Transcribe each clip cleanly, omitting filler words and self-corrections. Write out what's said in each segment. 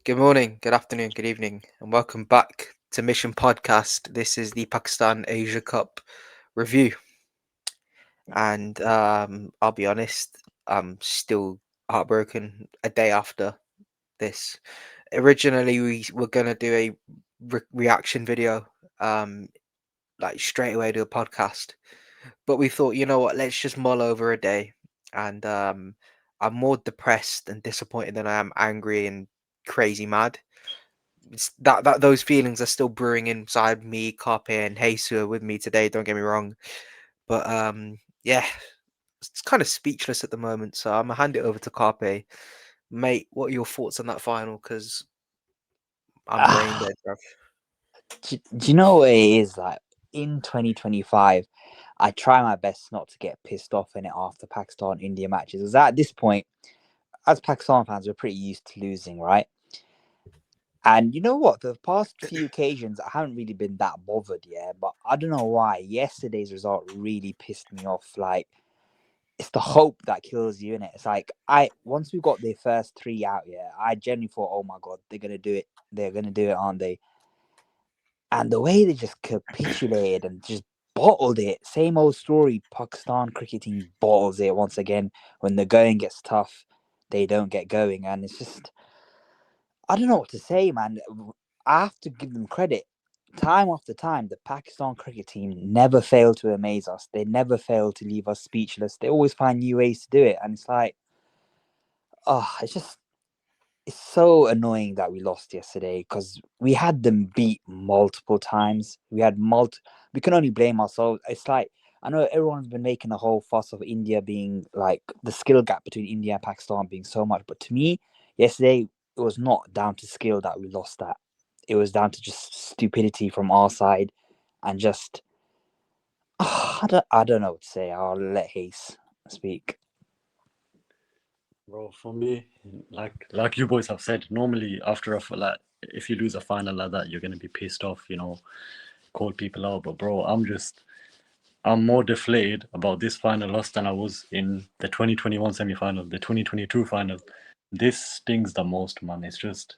Good morning, good afternoon, good evening, and welcome back to Mission Podcast. This is the Pakistan Asia Cup review, and I'll be honest, I'm still heartbroken a day after this. Originally, we were gonna do a reaction video, um, like straight away to a podcast, but we thought, you know what, let's just mull over a day, and I'm more depressed and disappointed than I am angry and crazy mad. It's that those feelings are still brewing inside me. Carpe and Hase are with me today. Don't get me wrong, but yeah, it's kind of speechless at the moment. So I'm gonna hand it over to Carpe, mate. What are your thoughts on that final? Because I'm brain Ah, dead, bro. do you know what it is like in 2025? I try my best not to get pissed off in it after Pakistan India matches. Because at this point, as Pakistan fans, we're pretty used to losing, right? And you know what? The past few occasions, I haven't really been that bothered, yeah. But I don't know why. Yesterday's result really pissed me off. Like, it's the hope that kills you, innit? It's like once we got the first three out, yeah, I genuinely thought, oh my god, they're gonna do it. They're gonna do it, aren't they? And the way they just capitulated and just bottled it. Same old story. Pakistan cricket team bottles it once again. When the going gets tough, they don't get going. And it's just, I don't know what to say, man. I have to give them credit. Time after time, the Pakistan cricket team never fail to amaze us. They never fail to leave us speechless. They always find new ways to do it. And it's like, oh, it's so annoying that we lost yesterday because we had them beat multiple times. We can only blame ourselves. It's like I know everyone's been making a whole fuss of India being like the skill gap between India and Pakistan being so much, but to me, yesterday it was not down to skill that we lost that. It was down to just stupidity from our side and just I don't know what to say. I'll let Hayes speak. Bro, for me, like you boys have said, normally after like if you lose a final like that, you're gonna be pissed off, call people out. But bro, I'm more deflated about this final loss than I was in the 2021 semi-final, the 2022 final. This stings the most, man. It's just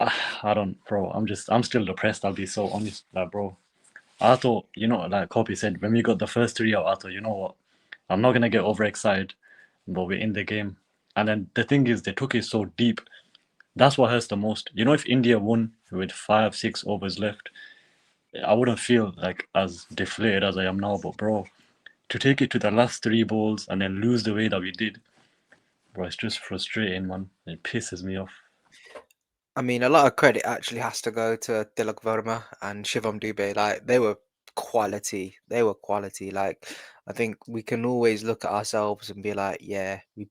I don't, bro. I'm still depressed. I'll be so honest, like, bro. I thought, like Copy said, when we got the first three out, I thought, you know what, I'm not gonna get overexcited, but we're in the game. And then the thing is, they took it so deep. That's what hurts the most. If India won with 5, 6 overs left, I wouldn't feel like as deflated as I am now. But bro, to take it to the last three balls and then lose the way that we did, bro, it's just frustrating, man. It pisses me off. I mean, a lot of credit actually has to go to Tilak Verma and Shivam Dubey. Like they were quality. They were quality. Like I think we can always look at ourselves and be like, yeah, we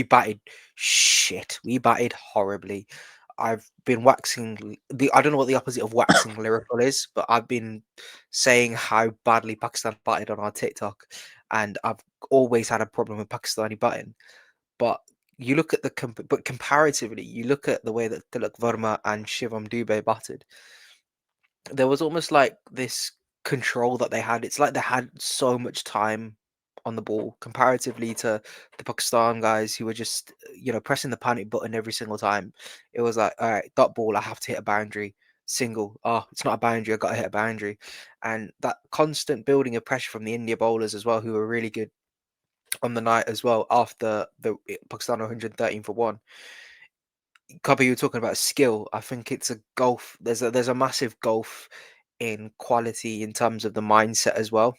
batted shit. We batted horribly. I've been waxing the I don't know what the opposite of waxing lyrical is, but I've been saying how badly Pakistan batted on our TikTok, and I've always had a problem with Pakistani batting. But you look at but comparatively, you look at the way that Tilak Verma and Shivam Dubey batted. There was almost like this control that they had. It's like they had so much time on the ball comparatively to the Pakistan guys who were just, pressing the panic button every single time. It was like, all right, dot ball, I have to hit a boundary. Single, oh, it's not a boundary, I got to hit a boundary. And that constant building of pressure from the India bowlers as well, who were really good on the night as well after the Pakistan 113 for one. Copper, you were talking about skill. I think it's a gulf. There's a massive gulf in quality in terms of the mindset as well.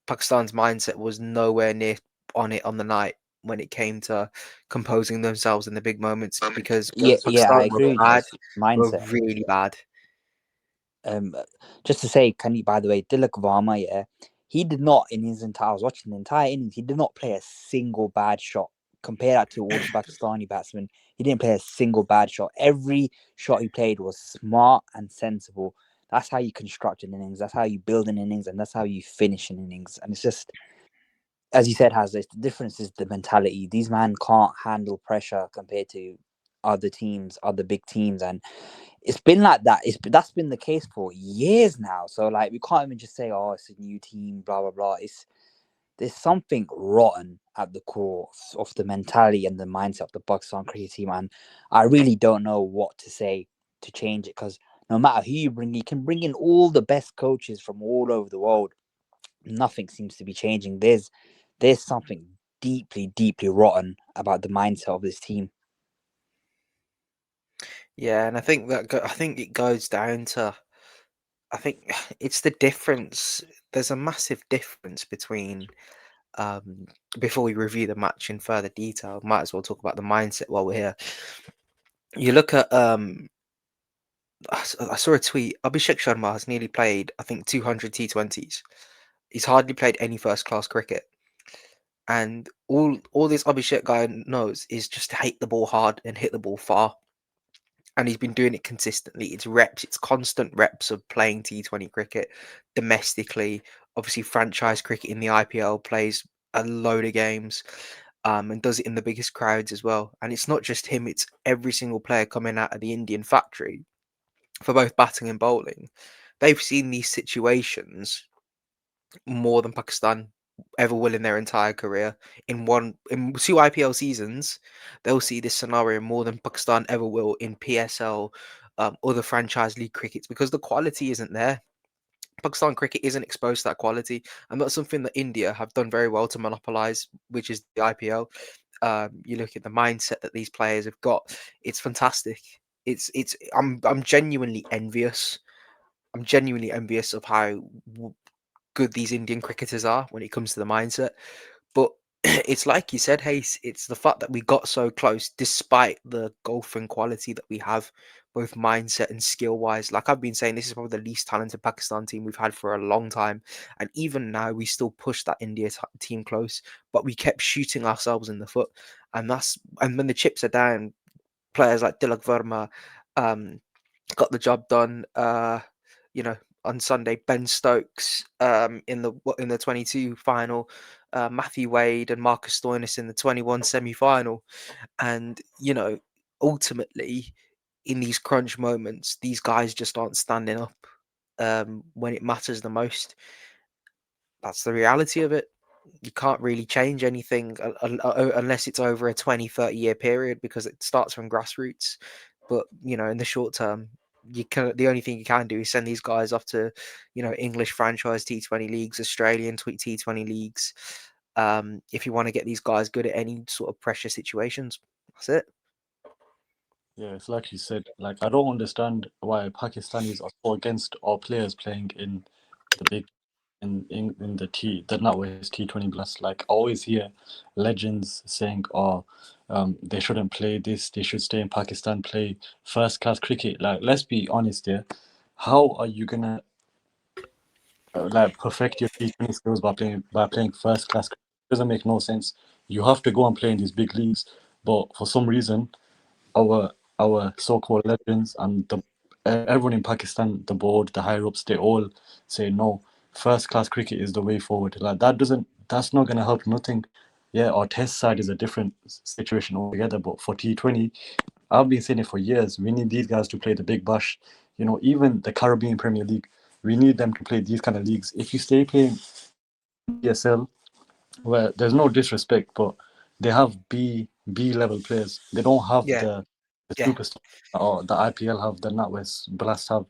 Pakistan's mindset was nowhere near on it on the night when it came to composing themselves in the big moments because when Yeah, I Pakistan were agree with you. bad, It's were mindset. really bad. Um, just to say, can you, by the way, Dilek Varma, yeah, he did not in his entire. I was watching the entire innings. He did not play a single bad shot. Compare that to all the Pakistani batsmen. He didn't play a single bad shot. Every shot he played was smart and sensible. That's how you construct an innings. That's how you build an innings, and that's how you finish an innings. And it's just, as you said, Hazza, the difference is the mentality. These men can't handle pressure compared to other teams, other big teams, and it's been like that. That's been the case for years now. So like we can't even just say, oh, it's a new team, blah blah blah. there's something rotten at the core of the mentality and the mindset of the Pakistan cricket team, and I really don't know what to say to change it, because no matter who you bring, you can bring in all the best coaches from all over the world. Nothing seems to be changing. There's something deeply, deeply rotten about the mindset of this team. Yeah, and I think I think it goes down to, I think it's the difference. There's a massive difference between, um, before we review the match in further detail, might as well talk about the mindset while we're here. You look at, I saw a tweet. Abhishek Sharma has nearly played, I think, 200 T20s. He's hardly played any first class cricket, and all this Abhishek guy knows is just to hit the ball hard and hit the ball far. And he's been doing it consistently. It's reps, it's constant reps of playing T20 cricket domestically. Obviously, franchise cricket in the IPL, plays a load of games, and does it in the biggest crowds as well. And it's not just him; it's every single player coming out of the Indian factory for both batting and bowling. They've seen these situations more than Pakistan ever will in their entire career. In 2 IPL seasons, they'll see this scenario more than Pakistan ever will in PSL, other franchise league crickets, because the quality isn't there. Pakistan cricket isn't exposed to that quality, and that's something that India have done very well to monopolize, which is the IPL. You look at the mindset that these players have got; it's fantastic. I'm genuinely envious. I'm genuinely envious of how good these Indian cricketers are when it comes to the mindset. But it's like you said, Hayes, it's the fact that we got so close despite the golfing quality that we have, both mindset and skill wise. Like I've been saying, this is probably the least talented Pakistan team we've had for a long time. And even now, we still push that India team close, but we kept shooting ourselves in the foot. And when the chips are down, players like Tilak Verma, um, got the job done. You know, on Sunday, Ben Stokes, in the 22 final, Matthew Wade and Marcus Stoinis in the 21 semi-final, and ultimately, in these crunch moments, these guys just aren't standing up when it matters the most. That's the reality of it. You can't really change anything unless it's over a 20, 30 year period, because it starts from grassroots. But in the short term, the only thing you can do is send these guys off to English franchise T20 leagues, Australian T20 leagues, if you want to get these guys good at any sort of pressure situations. That's it. Yeah, it's like you said. Like I don't understand why Pakistanis are so against our players playing in the big in the NatWest T20 Plus. Like I always hear legends saying, "Oh, they shouldn't play this. They should stay in Pakistan, play first class cricket." Like let's be honest here. How are you gonna like perfect your T20 skills by playing first class cricket? Doesn't make no sense. You have to go and play in these big leagues, but for some reason our so-called legends and everyone in Pakistan, the board, the higher ups, they all say no. First class cricket is the way forward. Like that's not gonna help nothing. Yeah, our test side is a different situation altogether. But for T20, I've been saying it for years. We need these guys to play the Big Bash. Even the Caribbean Premier League. We need them to play these kind of leagues. If you stay playing ESL, where there's no disrespect, but they have B level players. They don't have Yeah, the yeah, superstar or the IPL have, the NatWest Blast have.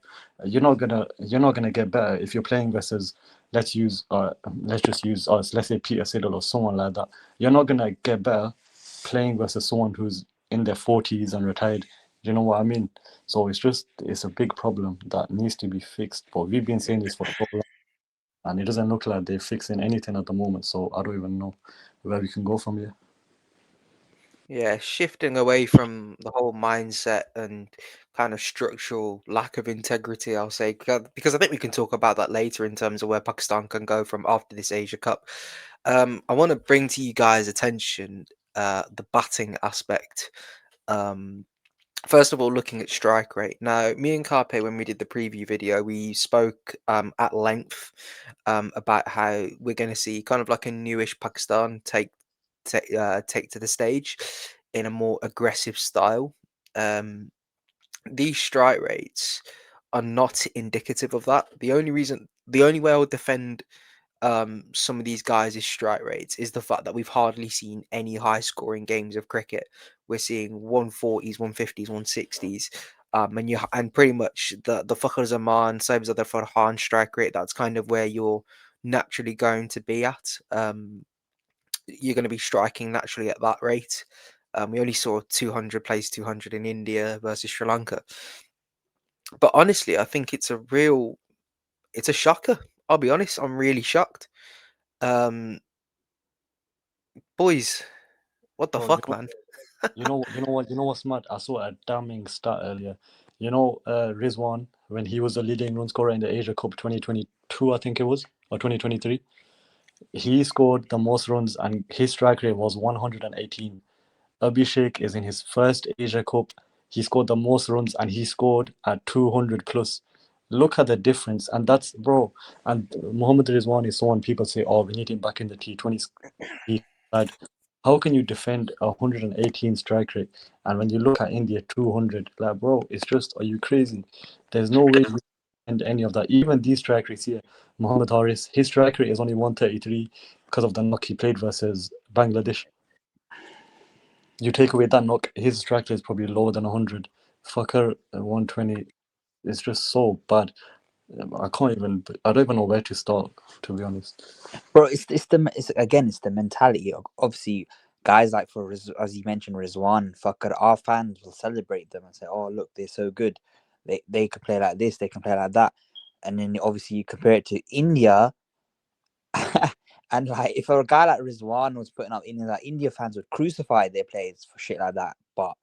You're not gonna get better if you're playing versus, let's just use us, let's say Peter Siddle or someone like that. You're not gonna get better playing versus someone who's in their 40s and retired. You know what I mean? So it's a big problem that needs to be fixed. But we've been saying this for so long, and it doesn't look like they're fixing anything at the moment. So I don't even know where we can go from here. yeah. Shifting away from the whole mindset and kind of structural lack of integrity, I'll say, because I think we can talk about that later in terms of where Pakistan can go from after this Asia Cup. I want to bring to you guys' attention the batting aspect. Um, First of all, looking at strike rate. Now, me and Carpe, when we did the preview video, we spoke at length about how we're going to see kind of like a newish Pakistan take to the stage in a more aggressive style. Um, these strike rates are not indicative of that. The only way I would defend some of these guys' strike rates is the fact that we've hardly seen any high scoring games of cricket. We're seeing 140s, 150s, 160s. And pretty much the Fakhar Zaman, Saibzada Farhan strike rate, that's kind of where you're naturally going to be at. You're going to be striking naturally at that rate. We only saw 200 place 200 in India versus Sri Lanka. But honestly, I think it's a shocker. I'll be honest, I'm really shocked. Um, Boys, what the Bro, fuck, man? you know what's mad? I saw a damning stat earlier. Rizwan, when he was the leading run scorer in the Asia Cup 2022, I think it was, or 2023, he scored the most runs and his strike rate was 118. Abhishek is in his first Asia Cup. He scored the most runs and he scored at 200 plus. Look at the difference. And that's, bro. And Mohammad Rizwan is someone people say, oh, we need him back in the T20 side. How can you defend a 118 strike rate? And when you look at India 200, like, bro, it's just, are you crazy? There's no way you defend any of that. Even these strike rates here, Mohammad Haris, his strike rate is only 133 because of the knock he played versus Bangladesh. You take away that knock, his strike rate is probably lower than 100. Fucker, 120. It's just so bad. I don't even know where to start, to be honest. Bro, it's the mentality. Obviously, guys like as you mentioned, Rizwan, fucker, our fans will celebrate them and say, "Oh, look, they're so good. They can play like this, they can play like that." And then obviously you compare it to India, and like if a guy like Rizwan was putting up India, like India fans would crucify their players for shit like that. But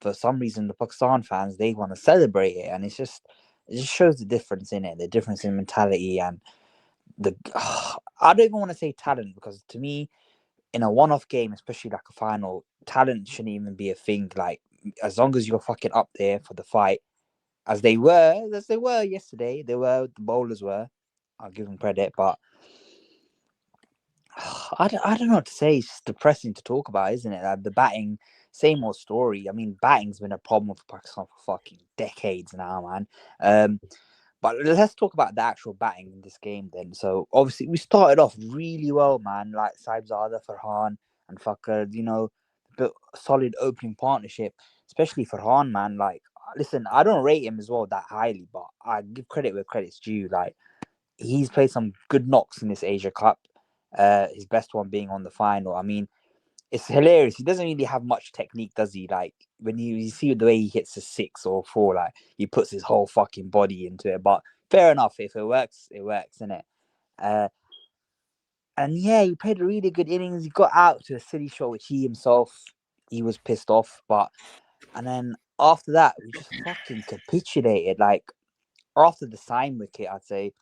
for some reason, the Pakistan fans they want to celebrate it, and it just shows the difference in it, the difference in mentality and the I don't even want to say talent because to me, in a one-off game, especially like a final, talent shouldn't even be a thing. Like as long as you're fucking up there for the fight, as they were yesterday, the bowlers were. I'll give them credit, but I don't know what to say. It's just depressing to talk about, isn't it? Like, the batting, same old story. I mean, batting's been a problem for Pakistan for fucking decades now, man. But let's talk about the actual batting in this game then. So obviously we started off really well, man. Like Saibzada, Farhan, and Fakhar, built a solid opening partnership, especially Farhan, man. Like, listen, I don't rate him as well that highly, but I give credit where credit's due. Like, he's played some good knocks in this Asia Cup. His best one being on the final. I mean, it's hilarious. He doesn't really have much technique, does he? Like when you see the way he hits a 6 or 4, like he puts his whole fucking body into it. But fair enough, if it works, isn't it? Uh, and yeah, he played a really good innings. He got out to a silly shot, which he was pissed off. And then after that, we just fucking capitulated. Like after the sign wicket, I'd say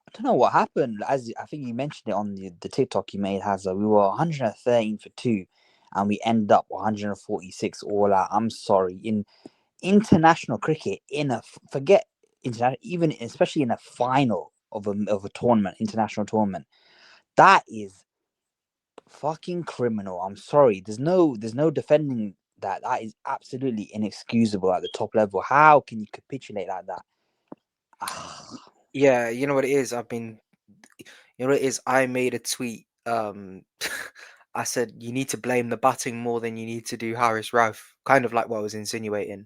I don't know what happened. As I think you mentioned it on the TikTok you made, Hazza, we were 113 for two, and we ended up 146 all out. I'm sorry, in international cricket, forget international, even especially in a final of a tournament, international tournament, that is fucking criminal. I'm sorry. There's no defending that. That is absolutely inexcusable at the top level. How can you capitulate like that? Yeah, you know what it is. You know what it is. I made a tweet. I said you need to blame the batting more than you need to do Harris Rauf. Kind of like what I was insinuating,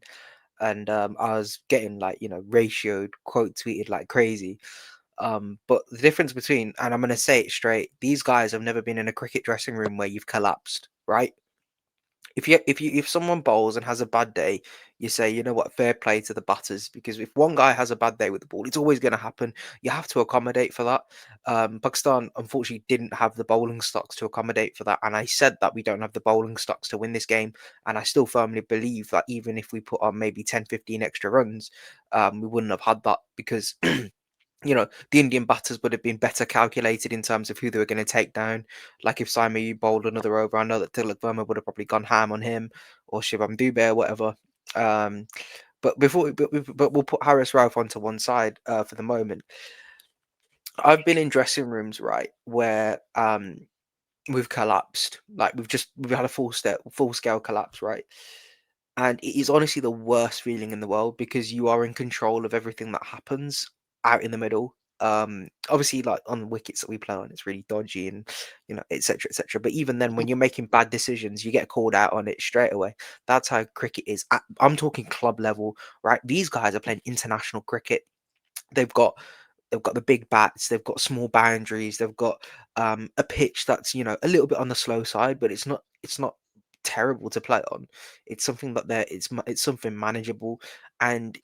and I was getting like ratioed, quote tweeted like crazy. But the difference between, and I'm gonna say it straight, these guys have never been in a cricket dressing room where you've collapsed, right? If someone bowls and has a bad day, you say, you know what, fair play to the batters, because if one guy has a bad day with the ball, it's always going to happen. You have to accommodate for that. Pakistan unfortunately didn't have the bowling stocks to accommodate for that, and I said that we don't have the bowling stocks to win this game, and I still firmly believe that even if we put on maybe 10, 15 extra runs, we wouldn't have had that because the Indian batters would have been better calculated in terms of who they were going to take down. Like if Saimi bowled another over, I know that Tilak Verma would have probably gone ham on him or Shivam Dube or whatever. But we'll put Harris Rauf onto one side for the moment. I've been in dressing rooms, right, where we've collapsed. Like we've had a full scale collapse, right? And it is honestly the worst feeling in the world because you are in control of everything that happens out in the middle. Obviously, like on the wickets that we play on, it's really dodgy and etc. etc. But even then, when you're making bad decisions, you get called out on it straight away. That's how cricket is. I'm talking club level, right? These guys are playing international cricket. They've got the big bats, they've got small boundaries, they've got a pitch that's a little bit on the slow side, but it's not terrible to play on. It's something that it's something manageable, and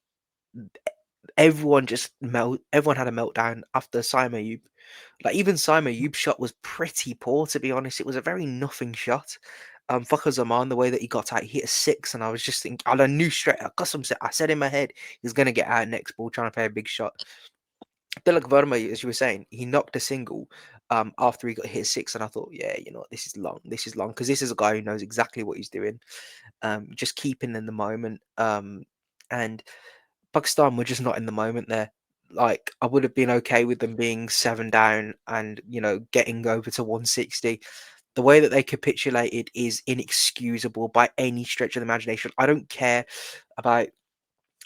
everyone had a meltdown after Sima Ayub. Like even Sima Ayub's shot was pretty poor, to be honest. It was a very nothing shot. Fakhar Zaman, the way that he got out, he hit a six, and I was just thinking, and I knew straight. I said in my head, he's gonna get out next ball trying to play a big shot. Tilak Verma, as you were saying, he knocked a single after he got hit six, and I thought, yeah, this is long. This is long because this is a guy who knows exactly what he's doing. Just keeping in the moment. And Pakistan were just not in the moment there. Like I would have been okay with them being seven down and getting over to 160. The way that they capitulated is inexcusable by any stretch of the imagination. I don't care about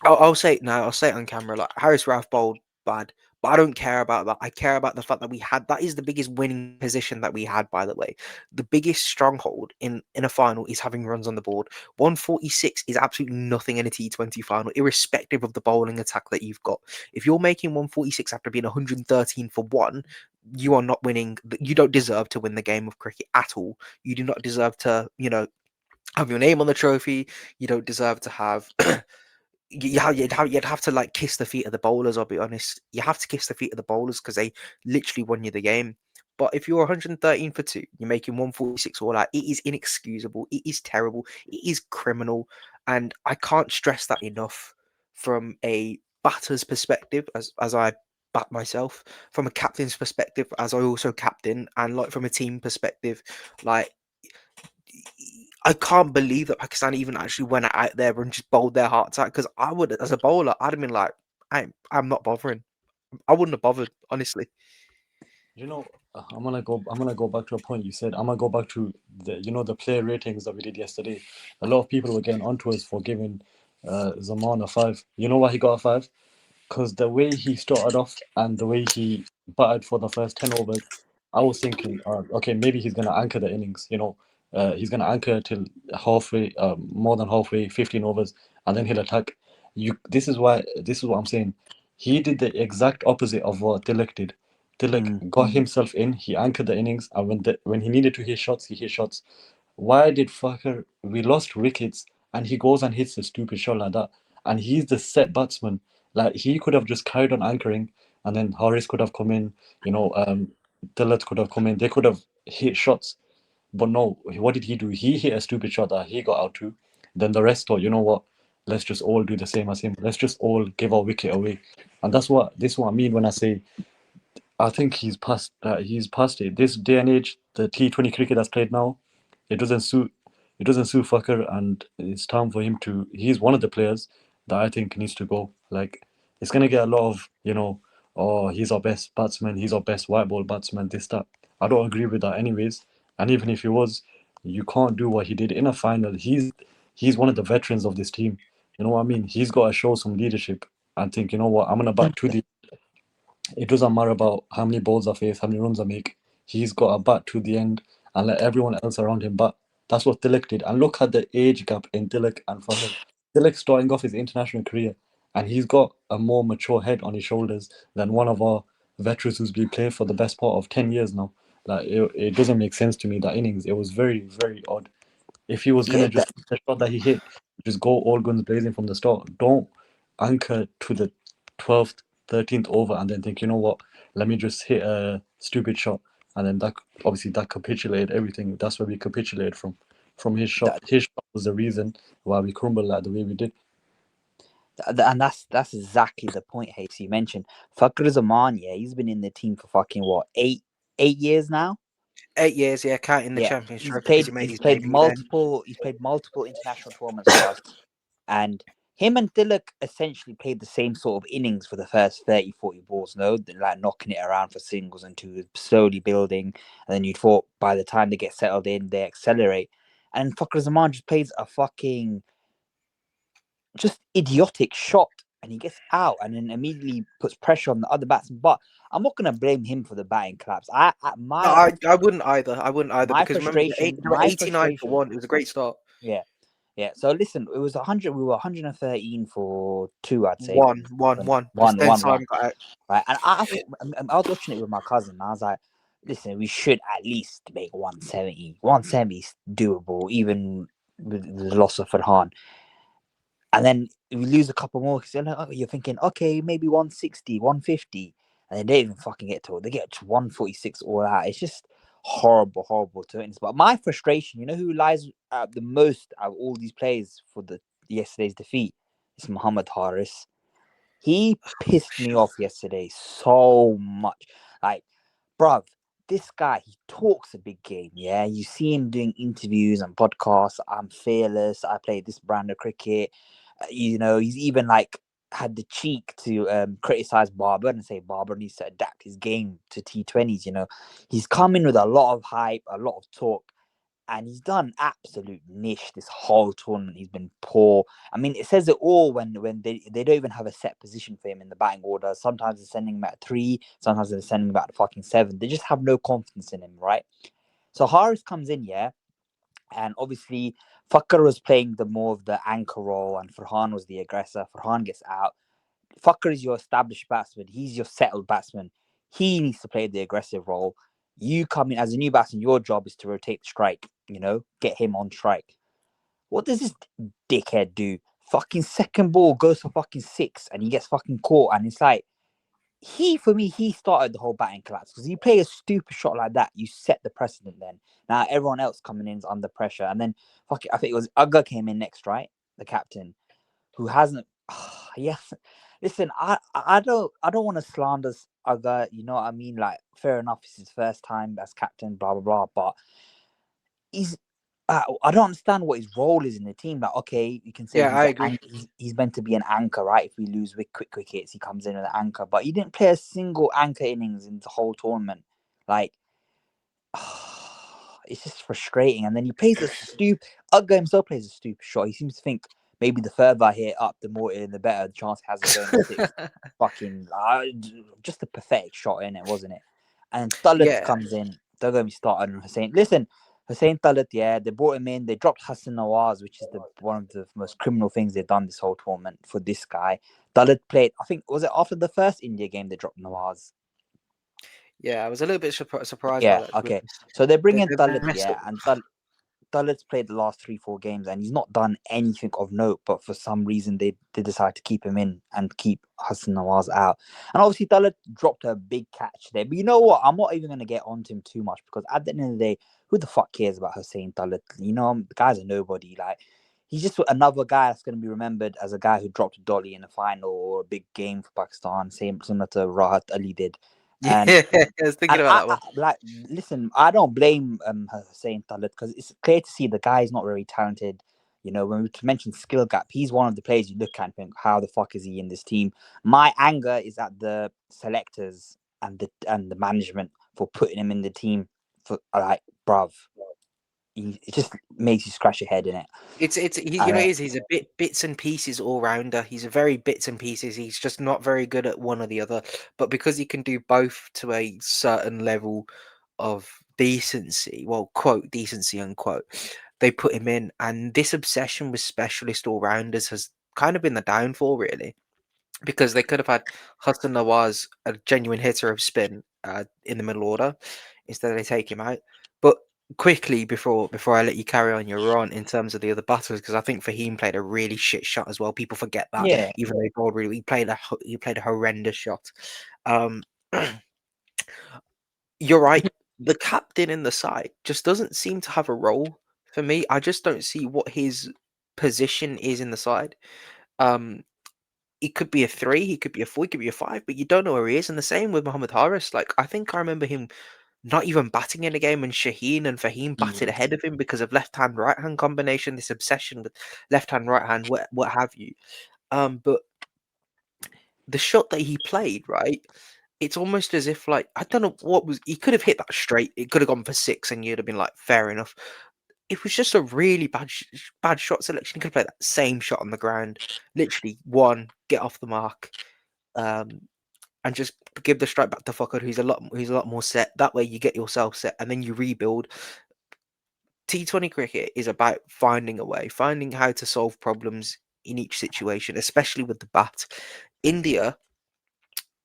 I'll say it now. I'll say it on camera. Like Harris Rauf bowled bad, but I don't care about that. I care about the fact that we had that is the biggest winning position that we had. By the way, the biggest stronghold in a final is having runs on the board. 146 is absolutely nothing in a T20 final, irrespective of the bowling attack that you've got. If you're making 146 after being 113 for one, you are not winning. You don't deserve to win the game of cricket at all. You do not deserve to, have your name on the trophy. You don't deserve to have you'd have to like kiss the feet of the bowlers. I'll be honest. You have to kiss the feet of the bowlers because they literally won you the game. But if you're 113 for two, you're making 146 all out. It is inexcusable. It is terrible. It is criminal, and I can't stress that enough. From a batter's perspective, as I bat myself, from a captain's perspective, as I also captain, and like from a team perspective, like I can't believe that Pakistan even actually went out there and just bowled their hearts out. Because I would, as a bowler, I'd have been like, I'm not bothering. I wouldn't have bothered, honestly. You know, I'm gonna go back to a point you said. I'm gonna go back to the player ratings that we did yesterday. A lot of people were getting onto us for giving Zaman a five. You know why he got a five? Because the way he started off and the way he batted for the first 10 overs, I was thinking, okay, maybe he's going to anchor the innings. He's going to anchor till halfway, more than halfway, 15 overs, and then he'll attack. This is what I'm saying. He did the exact opposite of what Tilak did. Mm. Tilak got himself in, he anchored the innings, and when he needed to hit shots, he hit shots. Why did fucker we lost wickets and he goes and hits a stupid shot like that? And he's the set batsman. Like he could have just carried on anchoring, and then Harris could have come in. Dillard could have come in. They could have hit shots, but no. What did he do? He hit a stupid shot that he got out to. Then the rest thought, you know what? Let's just all do the same as him. Let's just all give our wicket away. And this is what I mean when I say I think he's past. He's past it. This day and age, the T20 cricket that's played now, it doesn't suit. It doesn't suit Fucker, and it's time for him to. He's one of the players that I think needs to go. Like it's gonna get a lot of oh, he's our best batsman. He's our best white ball batsman. This that. I don't agree with that, anyways. And even if he was, you can't do what he did in a final. He's one of the veterans of this team. You know what I mean? He's got to show some leadership and think. You know what? I'm gonna bat to the it doesn't matter about how many balls I face, how many runs I make. He's got a bat to the end and let everyone else around him bat. That's what Tilak did. And look at the age gap in Tilak and Fahad. Tilak starting off his international career and he's got a more mature head on his shoulders than one of our veterans who's been playing for the best part of 10 years now. Like, it doesn't make sense to me, that innings. It was very, very odd. If he was Yeah, gonna just the shot that he hit, just go all guns blazing from the start. Don't anchor to the 12th, 13th over and then think, you know what, let me just hit a stupid shot. And then that obviously that capitulated everything. That's where we capitulated from his shot. that, His shot was the reason why we crumbled like the way we did. and that's exactly the point, Hase. You mentioned Fakhar Zaman. Yeah, he's been in the team for fucking what, 8 years now. 8 years, yeah, counting the Yeah, Champions Trophy because he made his debut then. he's played multiple international tournaments for us, and him and Tilak essentially played the same sort of innings for the first 30, 40 balls, no? Like knocking it around for singles and twos, slowly building, and then you'd thought by the time they get settled in, they accelerate. And Fakhar Zaman just plays a fucking just idiotic shot, and and he gets out and then immediately puts pressure on the other batsman. But I'm not gonna blame him for the batting collapse. No, I wouldn't either. I wouldn't either My because remember frustration, they were my 89 for frustration. one. It was a great start. Yeah, yeah. So listen, it was 100. We were 113 for two, I'd say. Because then One. Simon got out. Right, and I thought I was watching it with my cousin. And I was like, listen, we should at least make 170. 170 is doable, even with the loss of Farhan. And then we lose a couple more because you're thinking, okay, maybe 160, 150. And they don't even fucking get to it. They get to 146 all out. It's just horrible, horrible to witness. But my frustration, you know who lies the most out of all these players for the yesterday's defeat? It's Muhammad Haris. He pissed me off yesterday so much. Like, bruv, this guy, he talks a big game, yeah? You see him doing interviews and podcasts. I'm fearless. I play this brand of cricket. He's even like had the cheek to criticize Barber and say Barber needs to adapt his game to T20s. He's come in with a lot of hype, a lot of talk, and he's done absolute niche this whole tournament. He's been poor. I mean, it says it all when they don't even have a set position for him in the batting order. Sometimes they're sending him at 3, sometimes they're sending him at fucking 7. They just have no confidence in him, right? So Haris comes in, yeah, and obviously Fakhar was playing the more of the anchor role, and Farhan was the aggressor. Farhan gets out. Fakhar is your established batsman. He's your settled batsman. He needs to play the aggressive role. You come in as a new batsman. Your job is to rotate the strike. Get him on strike. What does this dickhead do? Fucking second ball goes for fucking 6, and he gets fucking caught. And it's like for me, he started the whole batting collapse because you play a stupid shot like that, you set the precedent. Then now everyone else coming in is under pressure, and then I think it was Agha came in next, right? The captain, who hasn't. Yes, listen, I don't want to slander Agha. You know what I mean? Like, fair enough, it's his first time as captain, blah blah blah. But he's. I don't understand what his role is in the team. Like, okay, you can say Yeah, I agree. he's meant to be an anchor, right? If we lose with quick wickets, he comes in as an anchor. But he didn't play a single anchor innings in the whole tournament. Like, it's just frustrating. And then he plays a stupid. Ugga himself plays a stupid shot. He seems to think maybe the further I hit up, the more in, the better the chance he has of going 6. Fucking just a pathetic shot in it, wasn't it? And Talit Yeah, comes in. They're going to be starting Hussein. Listen, Hussein Talit, yeah, they brought him in. They dropped Hassan Nawaz, which is one of the most criminal things they've done this whole tournament for this guy. Talit played, I think, was it after the first India game they dropped Nawaz? yeah. I was a little bit surprised by Yeah, that, to be okay. honest. So they bring in They Talit, messed up. yeah, and Dalit's played the last 3-4 games and he's not done anything of note, but for some reason they decide to keep him in and keep Hassan Nawaz out. And obviously Dalit dropped a big catch there. But you know what? I'm not even going to get onto him too much because at the end of the day, who the fuck cares about Hussein Dalit? The guy's a nobody. Like, he's just another guy that's going to be remembered as a guy who dropped a dolly in a final or a big game for Pakistan, similar to Rahat Ali did. And Yeah, I was thinking and about that one. like, listen, I don't blame Hussein Talit because it's clear to see the guy is not very talented. When we mention skill gap, he's one of the players you look at and think, how the fuck is he in this team? My anger is at the selectors and the management for putting him in the team. For like, bruv, it just makes you scratch your head in it. He's a bits and pieces all rounder. He's a very bits and pieces. He's just not very good at one or the other. But because he can do both to a certain level of decency, well, quote decency unquote, they put him in. And this obsession with specialist all rounders has kind of been the downfall, really, because they could have had Hassan Nawaz, a genuine hitter of spin, in the middle order. Instead, they take him out. But quickly before I let you carry on your run in terms of the other batters, because I think Fahim played a really shit shot as well. People forget that, Yeah. even though he bowled really, he played a horrendous shot. Um, you're right. The captain in the side just doesn't seem to have a role for me. I just don't see what his position is in the side. Um, he could be a 3, he could be a 4, he could be a 5, but you don't know where he is. And the same with Mohammad Haris. Like, I think I remember him not even batting in a game, and Shaheen and Fahim batted ahead of him because of left hand right hand combination, this obsession with left hand right hand, what have you. But the shot that he played, right? It's almost as if, like, I don't know what was, he could have hit that straight. It could have gone for 6, and you'd have been like, fair enough. it was just a really bad shot selection. He could play that same shot on the ground, literally one, get off the mark, um, and just give the strike back to Fucker, who's a lot more set. That way, you get yourself set, and then you rebuild. T20 cricket is about finding a way, finding how to solve problems in each situation, especially with the bat. India,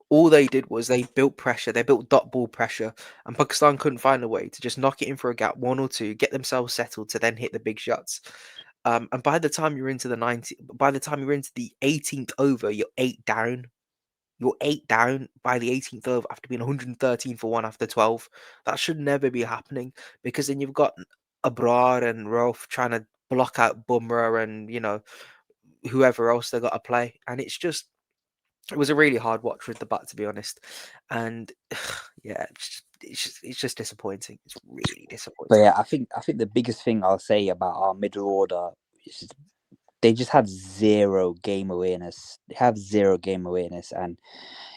all they did was they built pressure, they built dot ball pressure, and Pakistan couldn't find a way to just knock it in for a gap, one or two, get themselves settled to then hit the big shots. And by the time you're into the by the time you're into the 18th over, you're 8 down. You're 8 down by the 18th over after being 113 for one after 12. That should never be happening because then you've got Abrar and Rauf trying to block out Bumrah and whoever else they got to play, and it was a really hard watch with the bat, to be honest. And yeah, it's just disappointing. It's really But disappointing. yeah, I think the biggest thing I'll say about our middle order is they just have zero game awareness. They have zero game awareness, and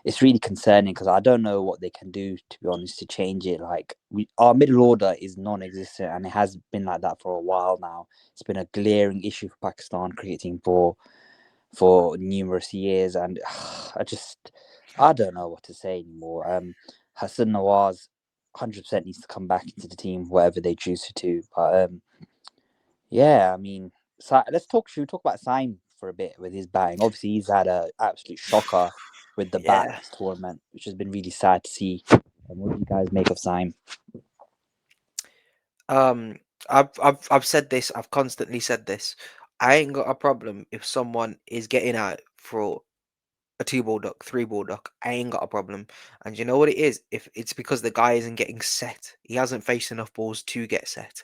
it's really concerning because I don't know what they can do, to be honest, to change it. Like our middle order is non-existent, and it has been like that for a while now. It's been a glaring issue for Pakistan cricket team for numerous years, and I don't know what to say anymore. Hassan Nawaz 100% needs to come back into the team, whatever they choose to do. But yeah, I mean, let's talk. Should we talk about Saim for a bit with his batting? Obviously, he's had an absolute shocker with the bat Yeah. this tournament, which has been really sad to see. And what do you guys make of Saim? Um, I've said this. I've constantly said this. I ain't got a problem if someone is getting out for a two ball duck, three ball duck. I ain't got a problem. And you know what it is? If it's because the guy isn't getting set, he hasn't faced enough balls to get set.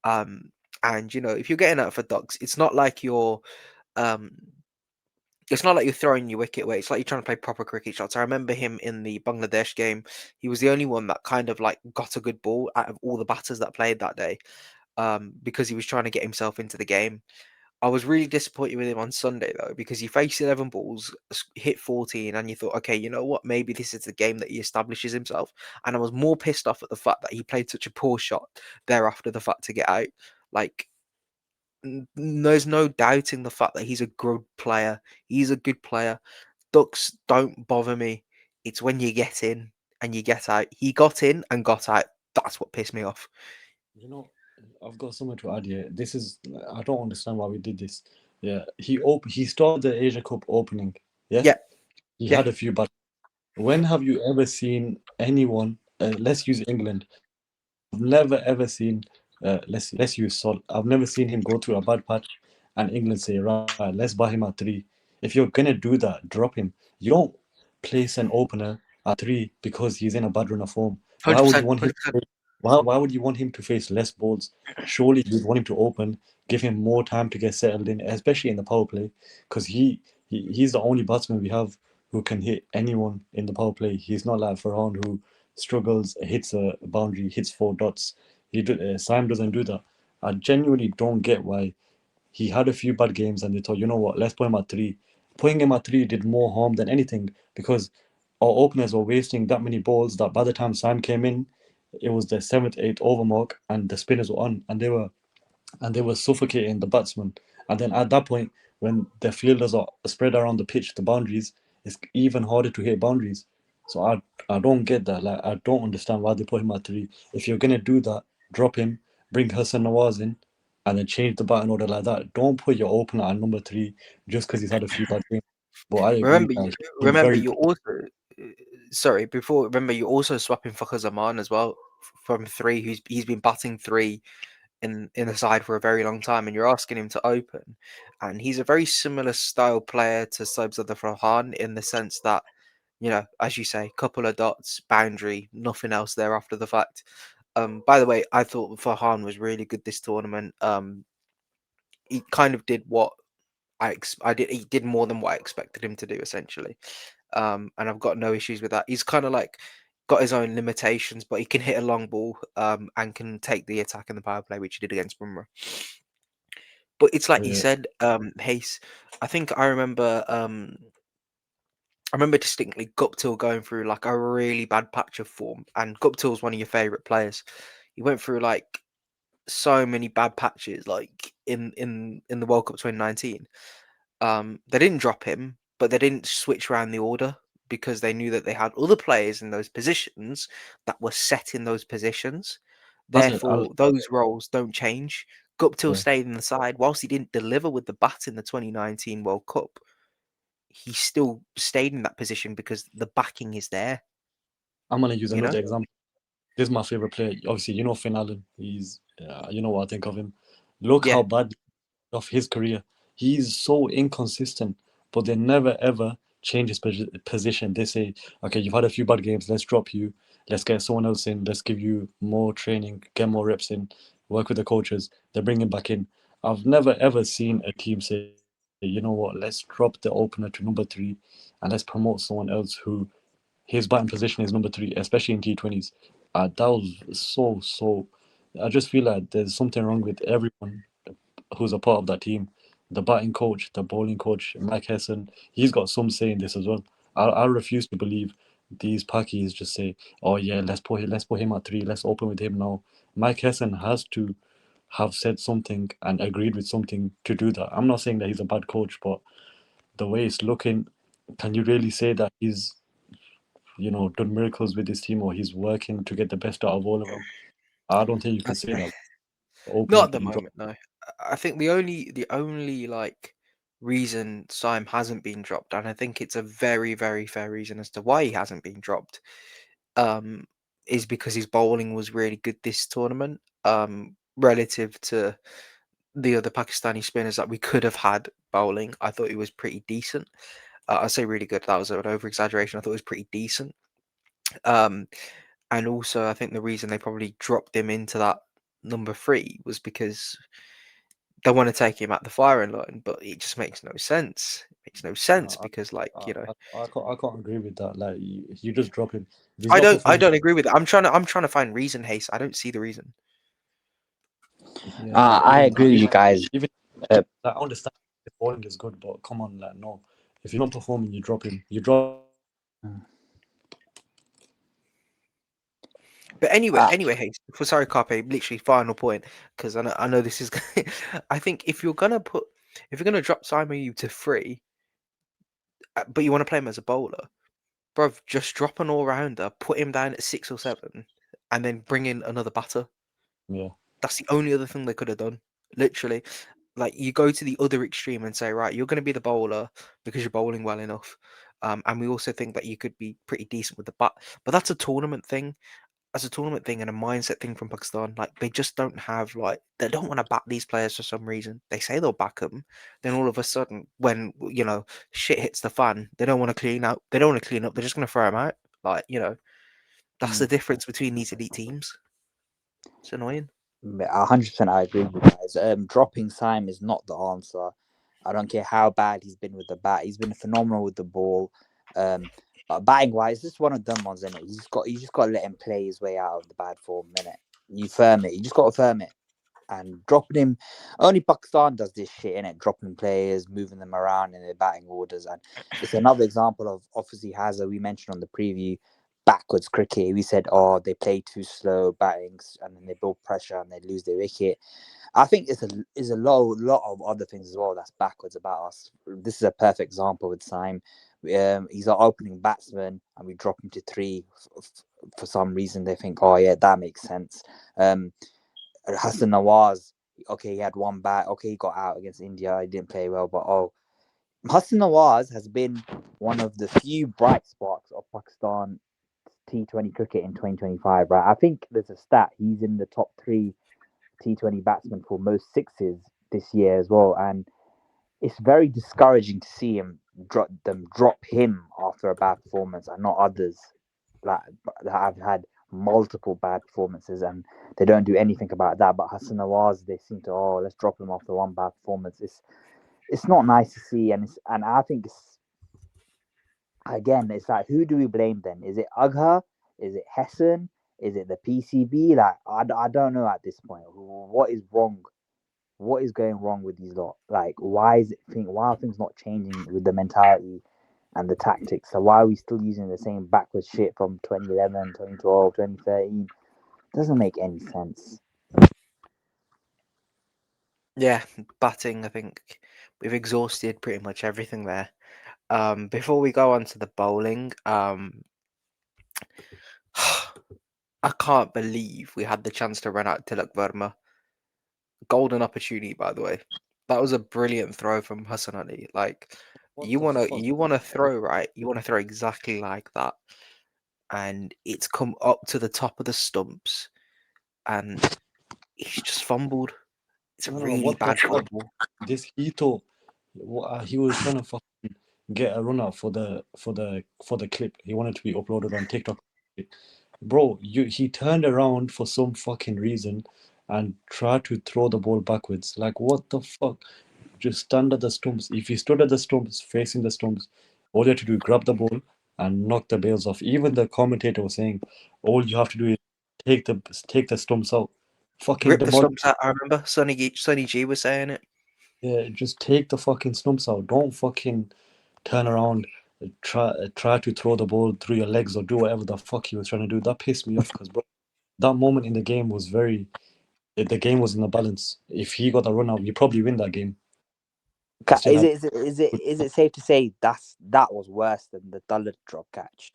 Um, and if you're getting out for ducks, um it's not like you're throwing your wicket away. It's like you're trying to play proper cricket shots. I remember him in the Bangladesh game. He was the only one that kind of like got a good ball out of all the batters that played that day. Because he was trying to get himself into the game. I was really disappointed with him on Sunday though, because he faced 11 balls, hit 14, and you thought, okay, you know what? Maybe this is the game that he establishes himself. And I was more pissed off at the fact that he played such a poor shot thereafter the fact to get out. Like, there's no doubting the fact that he's a good player. He's a good player. Ducks don't bother me. It's when you get in and you get out. He got in and got out. That's what pissed me off. You know, I've got something to add here. This is I don't understand why we did this. Yeah, he started the Asia Cup opening. Yeah, Yeah, he yeah. had a few, but when have you ever seen anyone? Let's use England. I've never ever seen. Let's use Sol. I've never seen him go through a bad patch, and England say, right, let's buy him at three. If you're gonna do that, drop him. You don't place an opener at three because he's in a bad run of form. Why would you 100%. want him? 100%. Why would you want him to face less balls? Surely you'd want him to open, give him more time to get settled in, especially in the power play, because he's the only batsman we have who can hit anyone in the power play. He's not like Farhan who struggles, hits a boundary, hits four dots. Sam doesn't do that. I genuinely don't get why he had a few bad games and they thought, you know what, let's put him at three. Putting him at three did more harm than anything because our openers were wasting that many balls that by the time Sam came in, it was the seventh, eighth over mark and the spinners were on and they were suffocating the batsmen. And then at that point, when the fielders are spread around the pitch, the boundaries, it's even harder to hit boundaries. So I don't get that. Like I don't understand why they put him at three. If you're gonna do that, drop him, bring Hassan Nawaz in, and then change the batting order like that. Don't put your opener at number three just because he's had a few bad games. But I agree, Remember, you like he's been remember very you poor. also sorry before. Remember you also swapping for Zaman as well from three. He's been batting three in the side for a very long time, and you're asking him to open, and he's a very similar style player to Sobzada Farhan in the sense that as you say, couple of dots, boundary, nothing else there after the fact. By the way, I thought Farhan was really good this tournament. He kind of did what I did. He did more than what I expected him to do, essentially. And I've got no issues with that. He's kind of like got his own limitations, but he can hit a long ball, and can take the attack in the power play, which he did against Bumrah. But it's like you Uh, said, Hase. I think I remember distinctly Guptill going through like a really bad patch of form, and Guptill's one of your favorite players. He went through like so many bad patches, like in the World Cup 2019. They didn't drop him, but they didn't switch around the order because they knew that they had other players in those positions that were set in those positions. That's it. Therefore, those roles don't change. Guptill Yeah. stayed in the side. Whilst he didn't deliver with the bat in the 2019 World Cup, he still stayed in that position because the backing is there, I'm gonna use you know? another example. This is my favorite player. Obviously, you know Finn Allen. He's, you know what I think of him. Look Yeah. how bad of his career. He's so inconsistent, but they never ever change his position. They say, okay, you've had a few bad games. Let's drop you. Let's get someone else in. Let's give you more training, get more reps in, work with the coaches. They bring him back in. I've never ever seen a team say, you know what, let's drop the opener to number three and let's promote someone else who his batting position is number three, especially in T20s. That was so. I just feel like there's something wrong with everyone who's a part of that team. The batting coach, the bowling coach, Mike Hessen, he's got some say in this as well. I refuse to believe these Pakis just say, "Oh yeah, let's put him at three. Let's open with him now." Mike Hessen has to have said something and agreed with something to do that. I'm not saying that he's a bad coach, but the way it's looking, can you really say that he's done miracles with this team or he's working to get the best out of all of them? I don't think you can say that. Not Opener at the that you drop. moment, no. I think the only like reason Syme hasn't been dropped, and I think it's a very, very fair reason as to why he hasn't been dropped, um, is because his bowling was really good this tournament, relative to the other Pakistani spinners that we could have had bowling. I thought he was pretty decent. I say really good. That was an over exaggeration. I thought it was pretty decent. Um, and also, I think the reason they probably dropped him into that number three was because they want to take him at the firing line, but it just makes no sense. It makes no sense I, because, like, I can't agree with that. Like you just drop him. If he's I not don't, I performing, don't agree with it. I'm trying to find reason, Hase. I don't see the reason. yeah, like I agree with you guys. even Uh, like, I understand the bowling is good, but come on, like no. If you're not performing, you drop him. You drop. But anyway, uh, Hase. For sorry, Carpe. Literally, final point because I know this is. I think if you're gonna drop Simon U to three, but you want to play him as a bowler, bro, just drop an all rounder, put him down at 6 or 7, and then bring in another batter. Yeah, That's the only other thing they could have done. Literally. Like you go to the other extreme and say, right, you're going to be the bowler because you're bowling well enough. And we also think that you could be pretty decent with the bat. But that's a tournament thing. As a tournament thing and a mindset thing from Pakistan. Like they just don't have they don't want to back these players for some reason. They say they'll back them, then all of a sudden, when shit hits the fan, they don't want to clean up. They don't want to clean up. They're just going to throw them out. That's the difference between these elite teams. It's annoying. 100% I agree with you guys. Dropping Syme is not the answer. I don't care how bad he's been with the bat. He's been phenomenal with the ball. But batting wise, this is one of them ones, isn't it? You just got to let him play his way out of the bad form, innit? You firm it. You just got to firm it. And dropping him, only Pakistan does this shit, innit? Dropping players, moving them around in their batting orders. And it's another example of, obviously, Hazza, we mentioned on the preview, backwards cricket. We said, oh, they play too slow battings and then they build pressure and they lose their wicket. I think it's a lot of other things as well that's backwards about us. This is a perfect example with Syme. He's our opening batsman and we drop him to three for some reason. They think, oh yeah, that makes sense. Hassan Nawaz, okay, he had one bat. Okay, he got out against India. He didn't play well, but Hassan Nawaz has been one of the few bright sparks of Pakistan T20 cricket in 2025, right? I think there's a stat. He's in the top three T20 batsmen for most sixes this year as well. And it's very discouraging to see drop him after a bad performance and not others that have had multiple bad performances and they don't do anything about that. But Hassan Nawaz, they seem to let's drop him after one bad performance. It's not nice to see, and I think it's like, who do we blame then? Is it Agha? Is it Hessen? Is it the PCB? Like I don't know at this point. What is wrong? What is going wrong with these lot? Like why are things not changing with the mentality and the tactics? So why are we still using the same backwards shit from 2011, 2012, 2013? Doesn't make any sense. Yeah, batting. I think we've exhausted pretty much everything there. Before we go on to the bowling, I can't believe we had the chance to run out Tilak Verma. Golden opportunity, by the way. That was a brilliant throw from Hassan Ali. Like, What you the wanna fuck? you wanna throw right. You wanna throw exactly like that, and it's come up to the top of the stumps, and he's just fumbled. It's a No, no, really what the bad fuck? fumble. This he thought he was trying to fucking get a runner for the clip. He wanted to be uploaded on TikTok. Bro, he turned around for some fucking reason and tried to throw the ball backwards. Like what the fuck? Just stand at the stumps. If he stood at the stumps, facing the stumps, all you had to do is grab the ball and knock the bails off. Even the commentator was saying, all you have to do is take the stumps out. Fucking Rip the demolish. stumps out. I remember Sonny G was saying it. Yeah, just take the fucking stumps out. Don't fucking turn around, try to throw the ball through your legs or do whatever the fuck he was trying to do. That pissed me off because bro, that moment in the game was the game was in the balance. If he got the run out, you probably win that game. He still Is had it is it safe to say that was worse than the Dullet drop catch?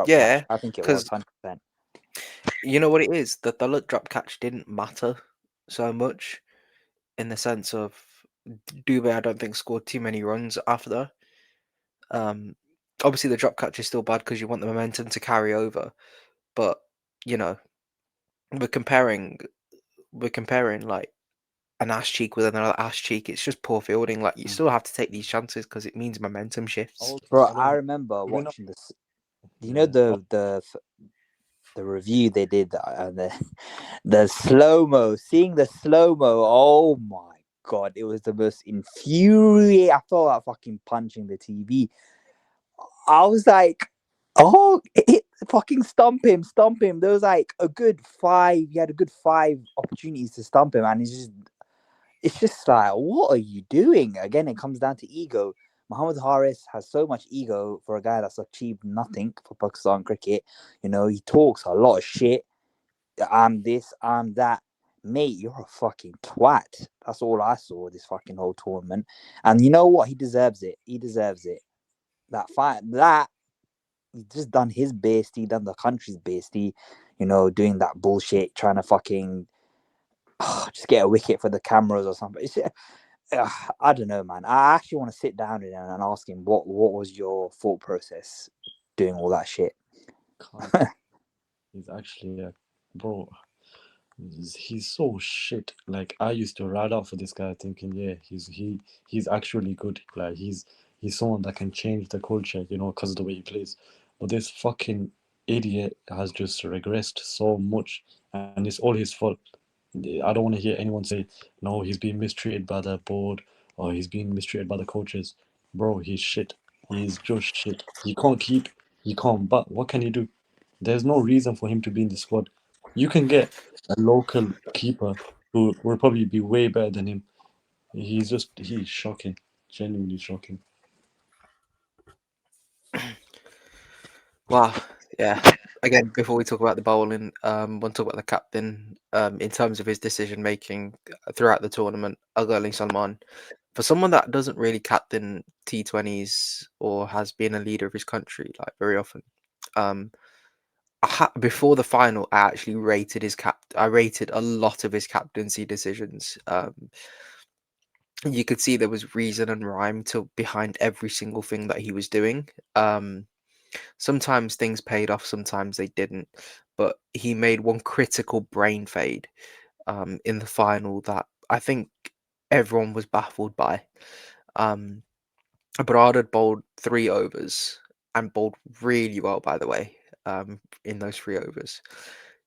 Yeah, I think it was because 100%. you know what it is. The Dullet drop catch didn't matter so much in the sense of Dubé. I don't think scored too many runs after. Um, Obviously the drop catch is still bad because you want the momentum to carry over, but you know we're comparing like an ass cheek with another ass cheek. It's just poor fielding. Like you still have to take these chances because it means momentum shifts. also Bro, I don't I know. remember Even now, watching this. You know yeah, the review they did the slow mo, seeing the slow mo. Oh my god, it was the most infuriating. I felt like fucking punching the TV. I was like, oh, fucking stump him. There was like a good five. He had a good five opportunities to stump him, and it's just like, what are you doing? Again, it comes down to ego. Muhammad Haris has so much ego for a guy that's achieved nothing for Pakistan cricket. You know, he talks a lot of shit. I'm this, I'm that. Mate, you're a fucking twat. That's all I saw this fucking whole tournament. And you know what? He deserves it. He deserves it. That fight, that he's just done his best. He done the country's best. He, doing that bullshit, trying to fucking just get a wicket for the cameras or something. I don't know, man. I actually want to sit down with him and ask him what was your thought process doing all that shit. can't. He's actually bro. He's so shit. Like I used to ride out for this guy, thinking, yeah, he's actually good. Like he's someone that can change the culture, because of the way he plays. But this fucking idiot has just regressed so much, and it's all his fault. I don't want to hear anyone say, no, he's being mistreated by the board or he's being mistreated by the coaches. Bro, he's shit. He's just shit. He can't but what can he do? There's no reason for him to be in the squad. You can get a local keeper who will probably be way better than him. He's shocking. Genuinely shocking. Wow. Yeah. Again, before we talk about the bowling, want to talk about the captain. In terms of his decision making throughout the tournament, Agha Salman, for someone that doesn't really captain T20s or has been a leader of his country like very often, um, before the final, I actually rated I rated a lot of his captaincy decisions. You could see there was reason and rhyme to behind every single thing that he was doing. Sometimes things paid off, sometimes they didn't. But he made one critical brain fade in the final that I think everyone was baffled by. Um, Berard had bowled 3 overs and bowled really well, by the way, in those 3 overs.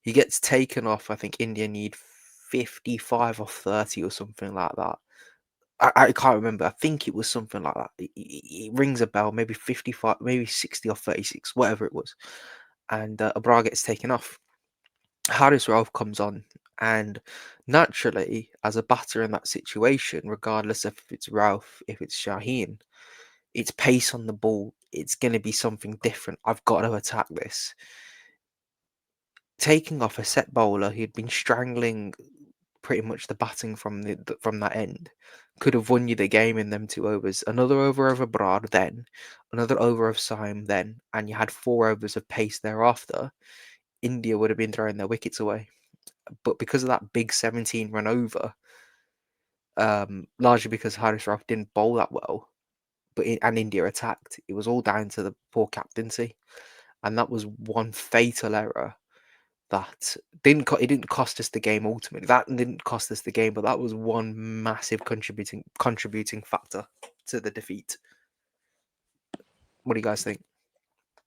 He gets taken off. I think India need 55 or 30 or something like that. I can't remember. I think it was something like that. It rings a bell. Maybe 55, maybe 60 or 36, whatever it was. And Abrar gets taken off. Haris Rauf comes on, and naturally, as a batter in that situation, regardless if it's Rauf, if it's Shaheen, it's pace on the ball. It's going to be something different. I've got to attack this. Taking off a set bowler, he'd been strangling pretty much the batting from from that end could have won you the game in them 2 overs. Another over of Abrar then, another over of Syme then, and you had 4 overs of pace thereafter. India would have been throwing their wickets away. But because of that big 17 run over, largely because Haris Rauf didn't bowl that well, and India attacked, it was all down to the poor captaincy, and that was one fatal error that it didn't cost us the game ultimately. That didn't cost us the game, but that was one massive contributing factor to the defeat. What do you guys think?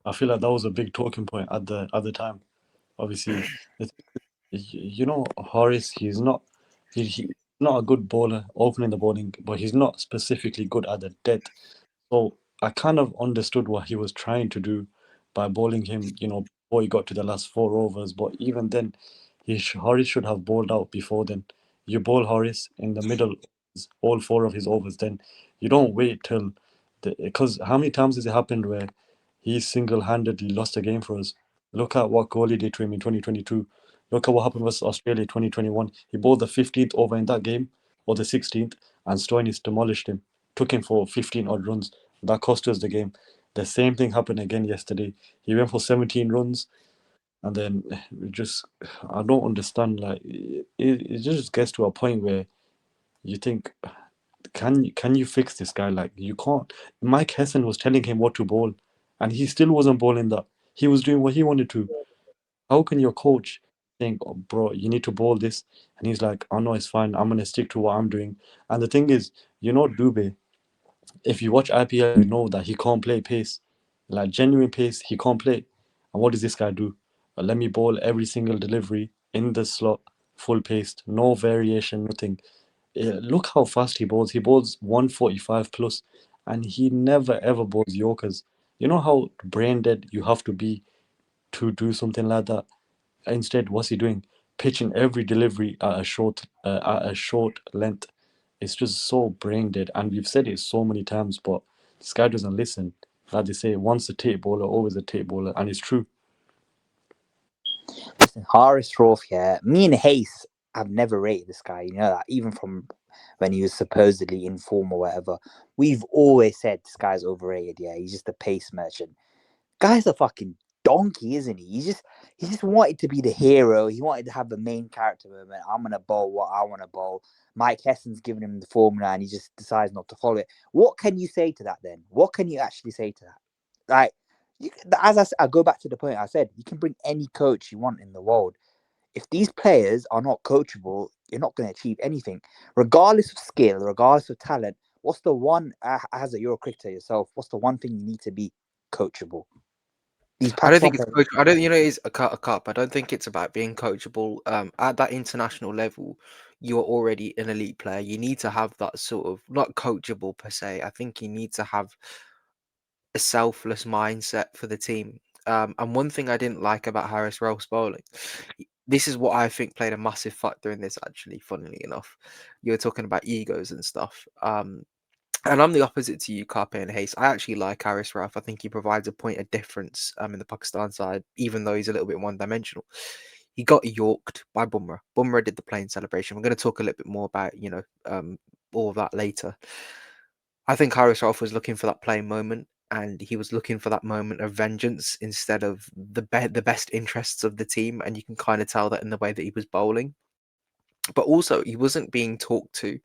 I feel like that was a big talking point at the time. Obviously, you know, Horace, he's not a good bowler opening the bowling, but he's not specifically good at the death. So I kind of understood what he was trying to do by bowling him, you know, before he got to the last 4 overs. But even then, Horace should have bowled out before then. You bowl Horace in the middle, all 4 of his overs, then you don't wait till because how many times has it happened where he single-handedly lost a game for us? Look at what Kohli did to him in 2022. Look at what happened with Australia 2021. He bowled the 15th over in that game, or the 16th, and Stoinis demolished him. Took him for 15 odd runs. That cost us the game. The same thing happened again yesterday. He went for 17 runs, and then I don't understand. Like it just gets to a point where you think, can you fix this guy? Like you can't. Mike Hessen was telling him what to bowl, and he still wasn't bowling that. He was doing what he wanted to. How can your coach think, oh, bro, you need to bowl this? And he's like, oh no, it's fine. I'm gonna stick to what I'm doing. And the thing is, Dube, if you watch IPL, you know that he can't play pace. Like genuine pace, he can't play. And what does this guy do? Let me bowl every single delivery in the slot, full paced, no variation, nothing. Look how fast he bowls. He bowls 145 plus, and he never ever bowls Yorkers. You know how brain dead you have to be to do something like that? Instead, what's he doing? Pitching every delivery at a short length. It's just so brain dead, and we've said it so many times, but this guy doesn't listen. Like they say, once a tape bowler, always a tape bowler, and it's true. Listen, Haris Rauf, yeah. Me and Hase have never rated this guy. You know that, even from when he was supposedly in form or whatever. We've always said this guy's overrated. Yeah, he's just a pace merchant. Guy's a fucking donkey, isn't he? He just wanted to be the hero. He wanted to have the main character moment. I'm gonna bowl what I want to bowl. Mike Hessen's giving him the formula, and he just decides not to follow it. What can you say to that then? What can you actually say to that? Like, I go back to the point I said. You can bring any coach you want in the world. If these players are not coachable, you're not going to achieve anything, regardless of skill, regardless of talent. What's the one? As a you're a cricketer yourself, what's the one thing you need to be coachable? These I don't Pakistan think it's players. I don't, it is a cup. I don't think it's about being coachable. At that international level, you're already an elite player. You need to have that sort of, not coachable per se. I think you need to have a selfless mindset for the team. And one thing I didn't like about Harris Rauf's bowling, this is what I think played a massive factor in this. Actually, funnily enough, you were talking about egos and stuff. And I'm the opposite to you, Carpe and Hase. I actually like Haris Rauf. I think he provides a point of difference in the Pakistan side, even though he's a little bit one-dimensional. He got yorked by Bumrah. Bumrah did the playing celebration. We're going to talk a little bit more about, all of that later. I think Haris Rauf was looking for that playing moment, and he was looking for that moment of vengeance instead of the best interests of the team. And you can kind of tell that in the way that he was bowling. But also, he wasn't being talked to